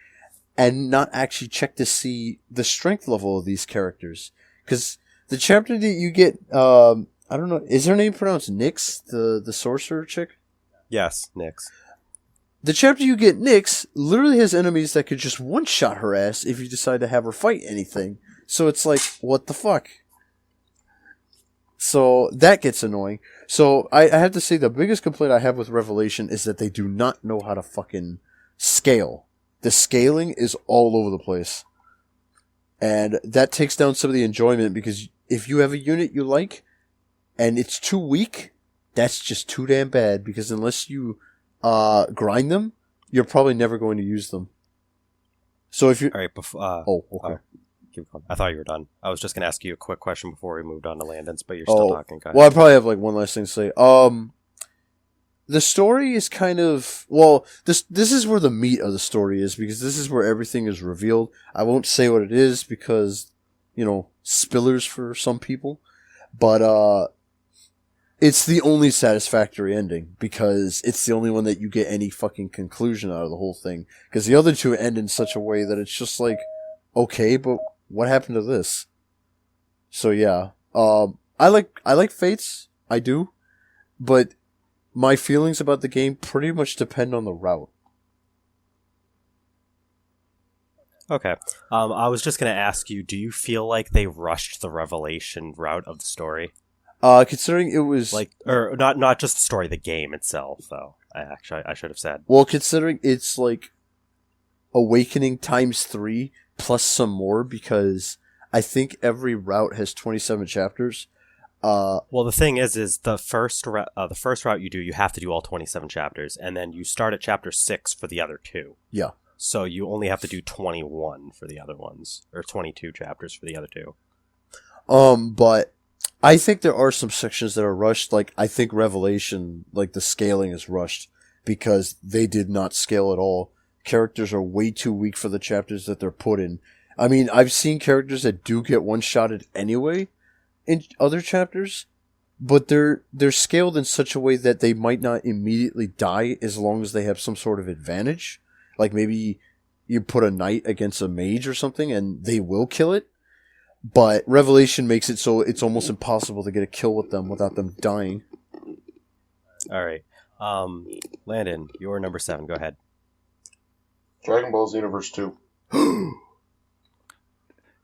and not actually check to see the strength level of these characters. Because the chapter that you get, I don't know, is her name pronounced Nyx, the sorcerer chick? Yes, Nyx. The chapter you get Nyx literally has enemies that could just one-shot her ass if you decide to have her fight anything. So it's like, what the fuck? So that gets annoying. So I have to say the biggest complaint I have with Revelation is that they do not know how to fucking scale. The scaling is all over the place. And that takes down some of the enjoyment, because if you have a unit you like and it's too weak, that's just too damn bad, because unless you grind them, you're probably never going to use them. So if you... Alright, before... okay. Keep going. I thought you were done. I was just going to ask you a quick question before we moved on to Landon's, but you're still talking. Go ahead. Well, I probably have like one last thing to say. The story is kind of... Well, this is where the meat of the story is, because this is where everything is revealed. I won't say what it is because, spillers for some people. But, it's the only satisfactory ending, because it's the only one that you get any fucking conclusion out of the whole thing. Because the other two end in such a way that it's just like, okay, but what happened to this? So yeah, I like Fates, I do, but my feelings about the game pretty much depend on the route. Okay. I was just going to ask you, do you feel like they rushed the Revelation route of the story? Considering it was Like, or not just the story, the game itself, though. I should have said. well, considering it's like Awakening times 3 plus some more, because I think every route has 27 chapters. Well, the thing is the first route you do, you have to do all 27 chapters, and then you start at chapter 6 for the other 2. Yeah. So you only have to do 21 for the other ones, or 22 chapters for the other 2. But I think there are some sections that are rushed. Like, I think Revelation, like, the scaling is rushed because they did not scale at all. Characters are way too weak for the chapters that they're put in. I mean, I've seen characters that do get one-shotted anyway in other chapters, but they're scaled in such a way that they might not immediately die as long as they have some sort of advantage. Like, maybe you put a knight against a mage or something and they will kill it. But Revelation makes it so it's almost impossible to get a kill with them without them dying. Alright. Landon, you're number 7. Go ahead. Dragon Ball Xenoverse 2.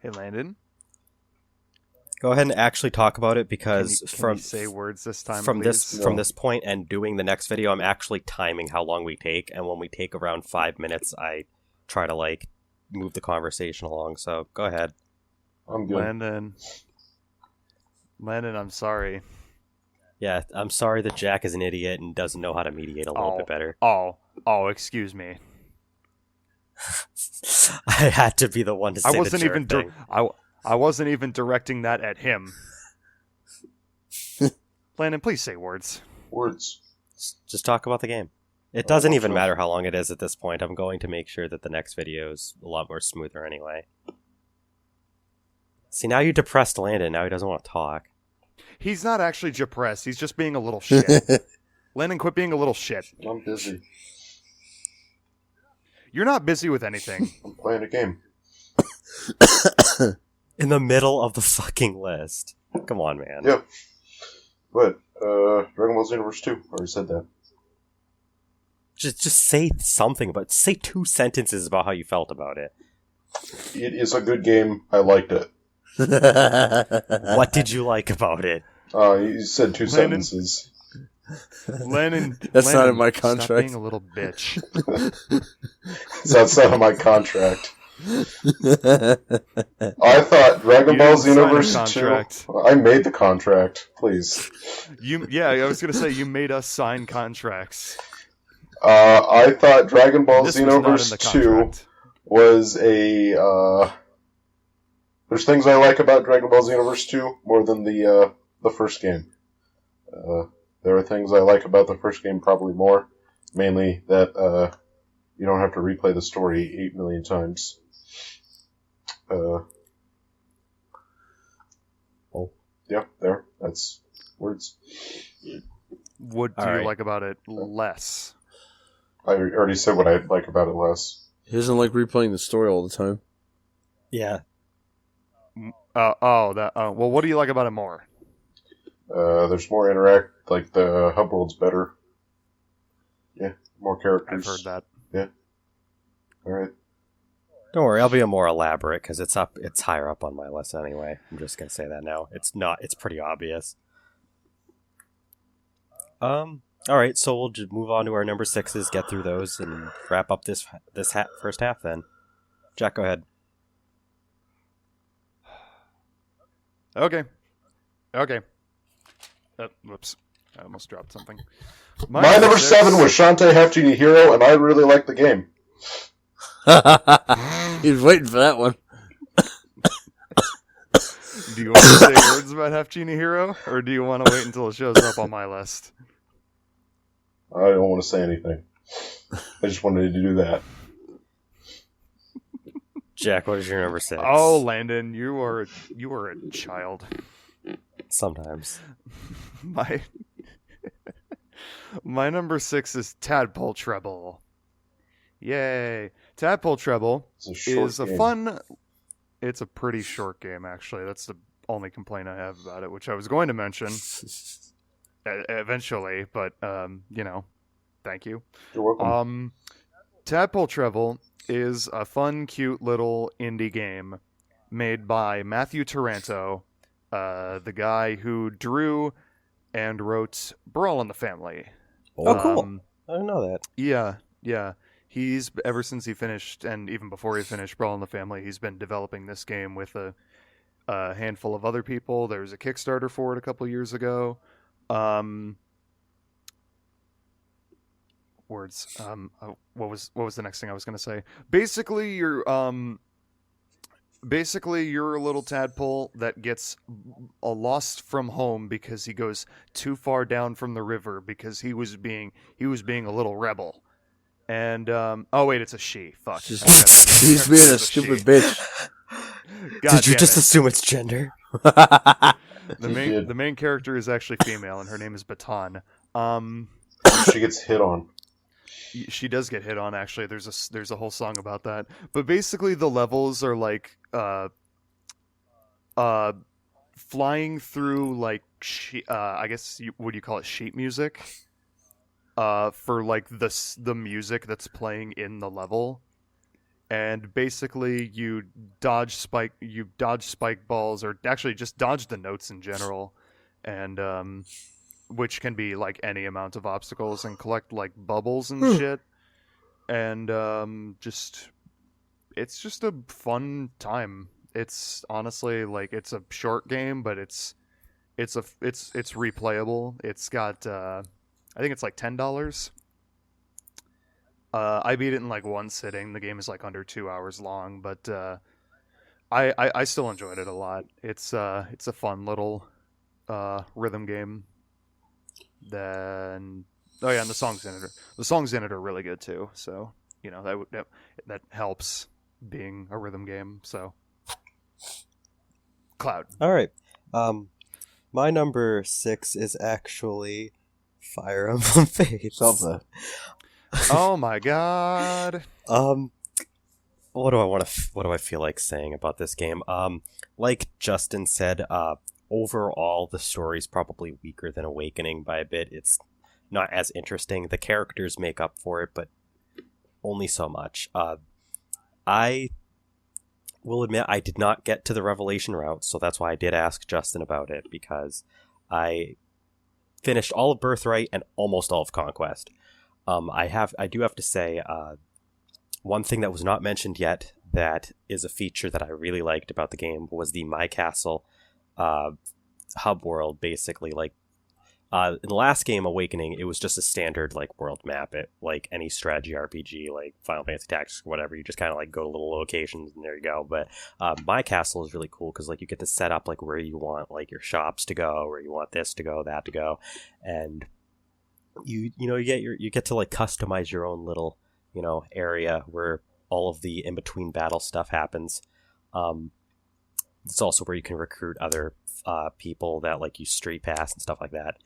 Hey, Landon. Go ahead and actually talk about it, because Can you say words this time, from please? from this point and doing the next video, I'm actually timing how long we take, and when we take around 5 minutes, I try to like move the conversation along. So go ahead. I'm good. Landon, I'm sorry. Yeah, I'm sorry that Jack is an idiot and doesn't know how to mediate a little bit better. Oh, excuse me. I had to be the one to say the jerk thing. I wasn't even directing that at him. Landon, please say words. Words. Just talk about the game. It doesn't even matter how long it is at this point. I'm going to make sure that the next video is a lot more smoother anyway. See, now you depressed Landon. Now he doesn't want to talk. He's not actually depressed. He's just being a little shit. Landon, quit being a little shit. I'm busy. You're not busy with anything. I'm playing a game. In the middle of the fucking list. Come on, man. Yep. But, Dragon Ball Xenoverse 2. I already said that. Just say something about it. Say 2 sentences about how you felt about it. It is a good game. I liked it. What did you like about it? You said 2 sentences. Lennon, That's not in my contract. Stop being a little bitch. That's not in my contract. I thought Dragon Ball Xenoverse 2... I made the contract, please. I was going to say, you made us sign contracts. I thought Dragon Ball This was not in Xenoverse the 2 contract. was a... There's things I like about Dragon Ball Xenoverse 2 more than the first game. There are things I like about the first game probably more. Mainly that you don't have to replay the story 8 million times. Yeah, there. That's words. What do you like about it less? I already said what I like about it less. He doesn't like replaying the story all the time. Yeah. Well, what do you like about it more? There's more like the hub world's better. Yeah, more characters. I've heard that. Yeah. Alright. Don't worry, I'll be more elaborate because it's higher up on my list anyway. I'm just gonna say that now. It's pretty obvious. Alright, so we'll just move on to our number 6s, get through those, and wrap up this first half then. Jack, go ahead. Okay. Whoops. I almost dropped something. My number 7 was Shantae Half Genie Hero, and I really liked the game. He was waiting for that one. Do you want to say words about Half Genie Hero, or do you want to wait until it shows up on my list? I don't want to say anything. I just wanted to do that. Jack, what is your number 6? Oh, Landon, you are a child. Sometimes. My number 6 is Tadpole Treble. Yay! Tadpole Treble is a fun. It's a pretty short game, actually. That's the only complaint I have about it, which I was going to mention eventually, but thank you. You're welcome. Tadpole Treble is a fun, cute little indie game made by Matthew Taranto the guy who drew and wrote Brawl in the Family. Oh, cool. I didn't know that. Yeah. He's, ever since he finished, and even before he finished Brawl in the Family, he's been developing this game with a handful of other people. There was a Kickstarter for it a couple years ago. What was the next thing I was going to say? Basically, you're a little tadpole that gets lost from home because he goes too far down from the river because he was being a little rebel. And oh wait, it's a she. Fuck. He's being a stupid bitch. Did you just assume it's gender? The main character is actually female, and her name is Baton. She gets hit on. She does get hit on. Actually, there's a whole song about that. But basically, the levels are like flying through like I guess would you call it sheet music? For like the music that's playing in the level. And basically, you dodge spike balls, or actually just dodge the notes in general, and which can be like any amount of obstacles, and collect like bubbles and shit. And it's just a fun time. It's honestly like it's a short game, but it's replayable. It's got I think it's like $10. I beat it in like one sitting. The game is like under 2 hours long, but I still enjoyed it a lot. It's a fun little rhythm game. Then and the songs in it are really good too. So that helps being a rhythm game. So Cloud. All right. My number 6 is actually Fire Emblem Fates. Something. Oh my god. What do I feel like saying about this game? Like Justin said, overall the story's probably weaker than Awakening by a bit. It's not as interesting. The characters make up for it, but only so much. I will admit I did not get to the Revelation route, so that's why I did ask Justin about it, because I finished all of Birthright and almost all of Conquest. I do have to say, one thing that was not mentioned yet that is a feature that I really liked about the game was the My Castle hub world, basically. Like, in the last game, Awakening, it was just a standard, like, world map. It, like, any strategy RPG, like Final Fantasy Tactics or whatever, you just kind of, like, go to little locations and there you go. But My Castle is really cool because, like, you get to set up, like, where you want, like, your shops to go, where you want this to go, that to go. And you get to, like, customize your own little, area where all of the in-between battle stuff happens. It's also where you can recruit other people that, like, use Street Pass and stuff like that.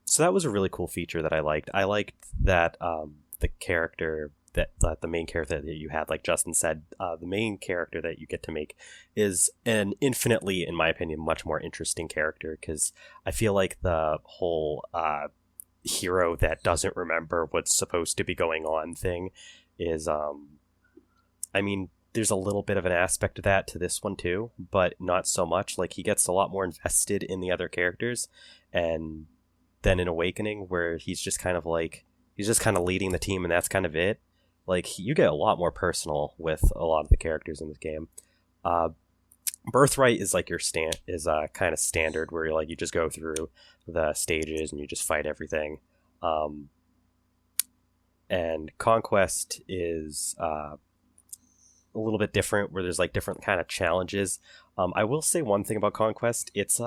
So that was a really cool feature that I liked. I liked that the character that the main character that you had, like Justin said, the main character that you get to make is an infinitely, in my opinion, much more interesting character, because I feel like the whole hero that doesn't remember what's supposed to be going on thing is, there's a little bit of an aspect of that to this one too, but not so much. Like, he gets a lot more invested in the other characters, and then in Awakening, where he's just kind of leading the team, and that's kind of it. Like, you get a lot more personal with a lot of the characters in this game. Birthright is like your kind of standard, where you're like, you just go through the stages and you just fight everything. And Conquest is a little bit different, where there's like different kind of challenges. I will say one thing about Conquest: it's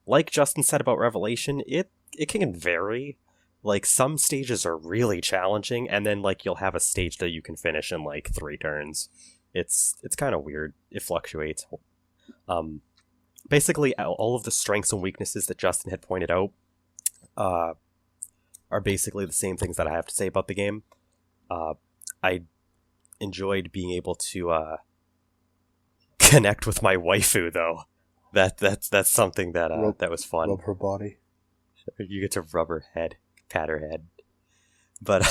like Justin said about Revelation, it can vary. Like, some stages are really challenging, and then, like, you'll have a stage that you can finish in, like, 3 turns. It's kind of weird. It fluctuates. Basically, all of the strengths and weaknesses that Justin had pointed out are basically the same things that I have to say about the game. I enjoyed being able to connect with my waifu, though. That's something that that was fun. Rub her body. You get to rub her head. Pat her head. But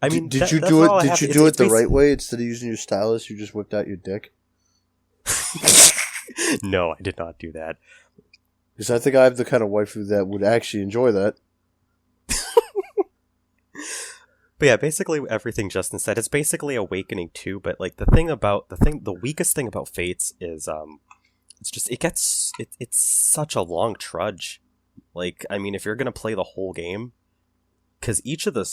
did you do it the right way? Instead of using your stylus, you just whipped out your dick? No, I did not do that. Because I think I have the kind of waifu that would actually enjoy that. But yeah, basically everything Justin said. It's basically Awakening 2, but like the weakest thing about Fates is it's such a long trudge. Like, I mean, if you're gonna play the whole game, because each of the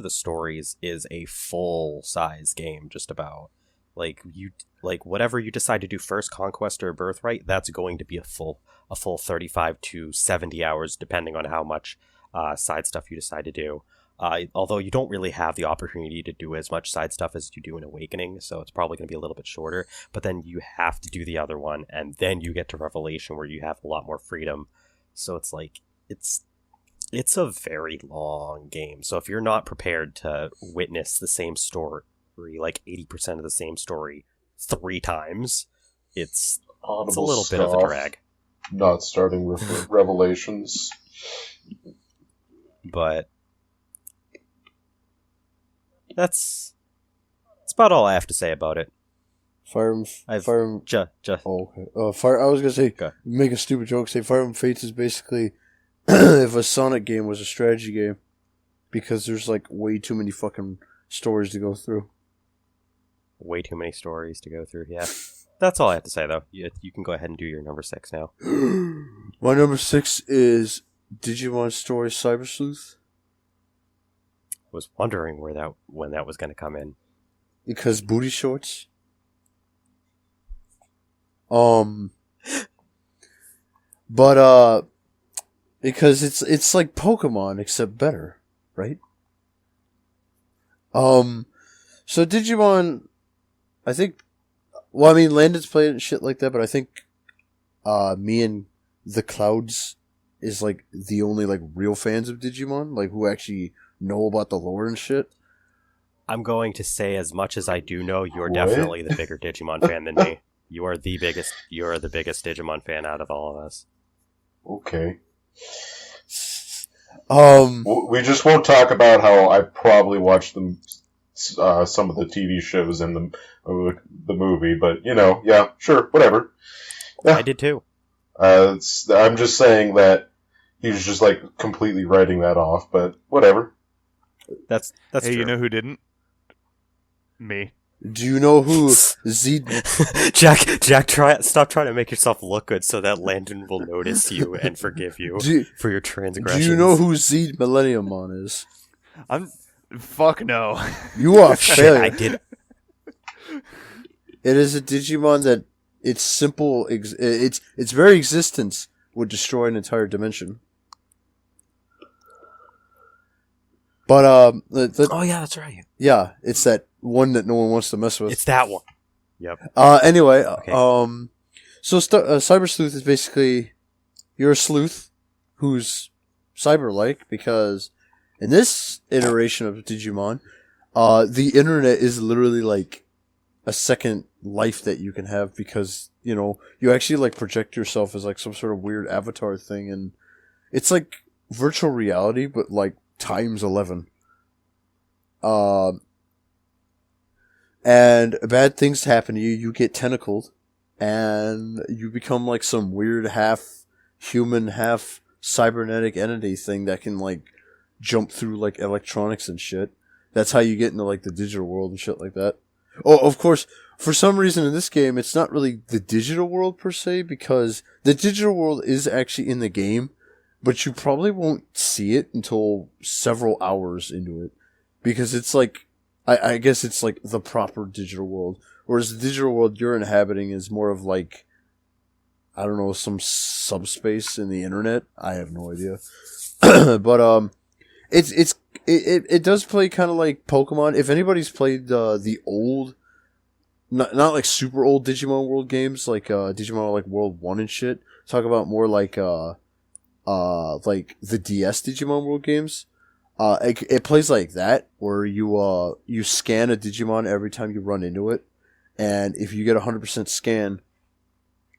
stories is a full size game, just about. Like whatever you decide to do first, Conquest or Birthright, that's going to be a full 35 to 70 hours, depending on how much side stuff you decide to do. Although you don't really have the opportunity to do as much side stuff as you do in Awakening, so it's probably going to be a little bit shorter. But then you have to do the other one, and then you get to Revelation, where you have a lot more freedom. So it's like it's a very long game. So if you're not prepared to witness the same story, like 80% of the same story 3 times, it's a little bit of a drag. Not starting with Revelations. But that's about all I have to say about it. Fire Emblem. Oh, okay. I was gonna say, make a stupid joke. Say Fire Emblem Fates is basically if a Sonic game was a strategy game, because there's like way too many fucking stories to go through. Way too many stories to go through. Yeah, that's all I have to say though. You can go ahead and do your number 6 now. My number 6 is Digimon Story Cyber Sleuth. Was wondering when that was going to come in. Because booty shorts. But because it's like Pokemon except better, right? So Digimon, I think. Well, I mean, Landon's played it and shit like that, but I think, me and the Clouds is like the only like real fans of Digimon, like who actually know about the lore and shit. I'm going to say, as much as I do know, you're definitely the bigger Digimon fan than me. You are the biggest Digimon fan out of all of us. Okay. We just won't talk about how I probably watched some of the TV shows and the movie, but yeah, sure, whatever. Yeah. I did too. I'm just saying that he's just like completely writing that off, but whatever. That's hey, true. You know who didn't? Me. Do you know who Z? Jack, stop trying to make yourself look good so that Landon will notice you and forgive you for your transgressions. Do you know who Z Millenniumon is? Fuck no. You are a failure. I did. It is a Digimon that its simple, its very existence would destroy an entire dimension. But oh yeah, that's right. Yeah, it's that one that no one wants to mess with. It's that one. Yep. Anyway, okay. So Cyber Sleuth is basically you're a sleuth who's cyber-like, because in this iteration of Digimon, the internet is literally like a second life that you can have, because you actually like project yourself as like some sort of weird avatar thing, and it's like virtual reality but like times 11. And bad things happen to you. You get tentacled, and you become like some weird half human, half cybernetic entity thing that can like jump through like electronics and shit. That's how you get into like the digital world and shit like that. Oh, of course, for some reason in this game, it's not really the digital world per se, because the digital world is actually in the game, but you probably won't see it until several hours into it, because it's like, I guess it's like the proper digital world, whereas the digital world you're inhabiting is more of like, I don't know, some subspace in the internet. I have no idea. But it does play kind of like Pokemon. If anybody's played the old, not like super old Digimon World games, like Digimon like World 1 and shit, talk about more like the DS Digimon World games. It plays like that, where you scan a Digimon every time you run into it, and if you get 100% scan,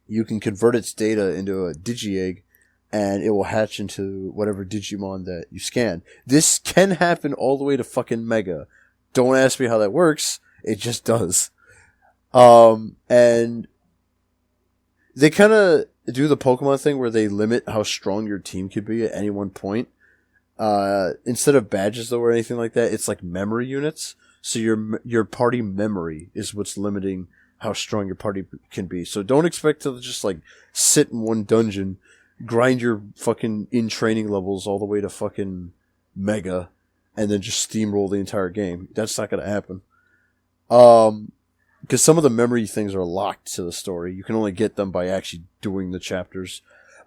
you can convert its data into a Digi-Egg, and it will hatch into whatever Digimon that you scan. This can happen all the way to fucking Mega. Don't ask me how that works. It just does. And They kind of do the Pokemon thing where they limit how strong your team could be at any one point. Instead of badges though or anything like that, it's like memory units. So your party memory is what's limiting how strong your party can be. So don't expect to just like sit in one dungeon, grind your fucking in training levels all the way to fucking mega, and then just steamroll the entire game. That's not going to happen. Because some of the memory things are locked to the story. You can only get them by actually doing the chapters.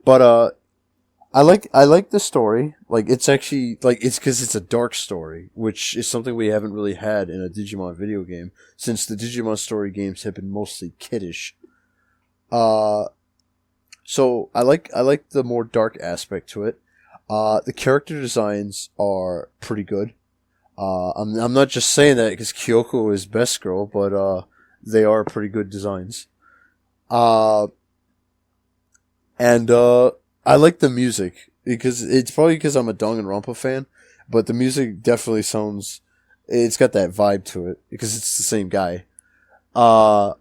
But I like the story. Like it's actually like it's because it's a dark story, which is something we haven't really had in a Digimon video game since the Digimon story games have been mostly kiddish. So I like the more dark aspect to it. The character designs are pretty good. I'm not just saying that because Kyoko is best girl, but they are pretty good designs. And I like the music because it's probably because I'm a Danganronpa fan, but the music definitely sounds. It's got that vibe to it because it's the same guy. I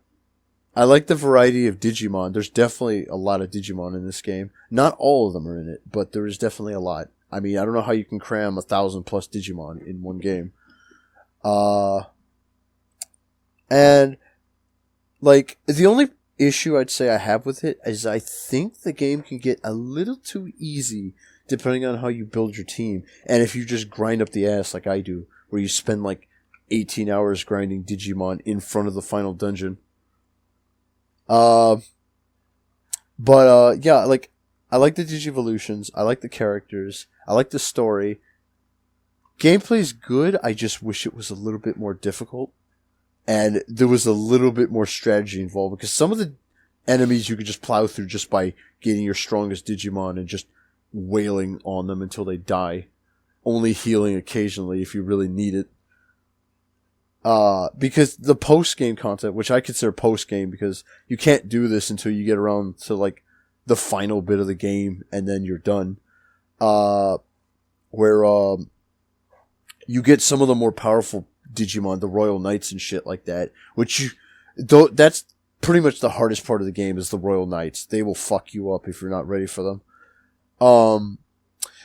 like the variety of Digimon. There's definitely a lot of Digimon in this game. Not all of them are in it, but there is definitely a lot. I mean, I don't know how you can cram 1,000+ Digimon in one game. And like the only issue I'd say I have with it is I think the game can get a little too easy depending on how you build your team. And if you just grind up the ass like I do, where you spend like 18 hours grinding Digimon in front of the final dungeon. Yeah, like I like the Digivolutions, I like the characters, I like the story. Gameplay's good, I just wish it was a little bit more difficult. And there was a little bit more strategy involved because some of the enemies you could just plow through just by getting your strongest Digimon and just wailing on them until they die. Only healing occasionally if you really need it. Because the post-game content, which I consider post-game because you can't do this until you get around to like the final bit of the game and then you're done. Where you get some of the more powerful Digimon, the Royal Knights and shit like that, that's pretty much the hardest part of the game is the Royal Knights. They will fuck you up if you're not ready for them.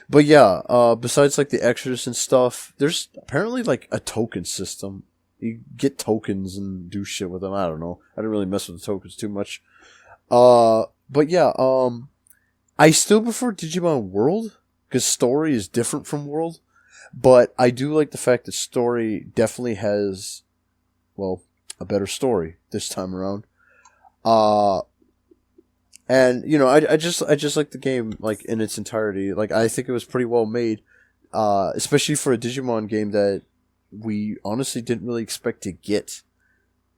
But yeah, besides like the extras and stuff, there's apparently like a token system. You get tokens and do shit with them. I don't know. I didn't really mess with the tokens too much. But yeah, I still prefer Digimon World because story is different from World. But I do like the fact that story definitely has, well, a better story this time around. And you know, I just like the game like in its entirety. Like I think it was pretty well made, especially for a Digimon game that we honestly didn't really expect to get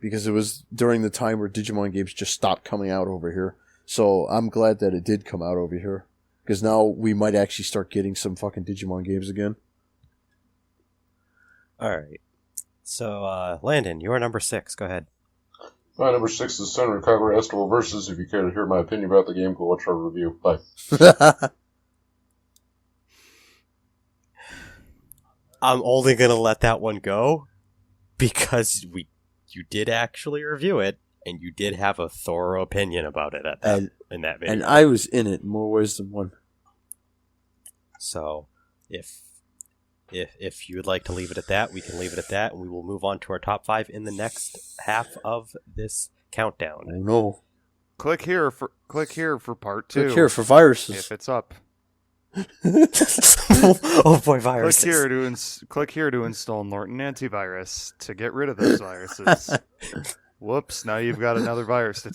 because it was during the time where Digimon games just stopped coming out over here. So I'm glad that it did come out over here because now we might actually start getting some fucking Digimon games again. All right. So, Landon, you're number 6. Go ahead. My number 6 is Senator Kagura Estival Versus. If you care to hear my opinion about the game, go watch our review. Bye. I'm only going to let that one go because you did actually review it and you did have a thorough opinion about it in that video. And I was in it in more ways than one. So, if you would like to leave it at that, we can leave it at that, and we will move on to our top 5 in the next half of this countdown. Oh no! Click here for part 2. Click here for viruses. If it's up. Oh boy, viruses! Click here to install Norton Antivirus to get rid of those viruses. Whoops! Now you've got another virus to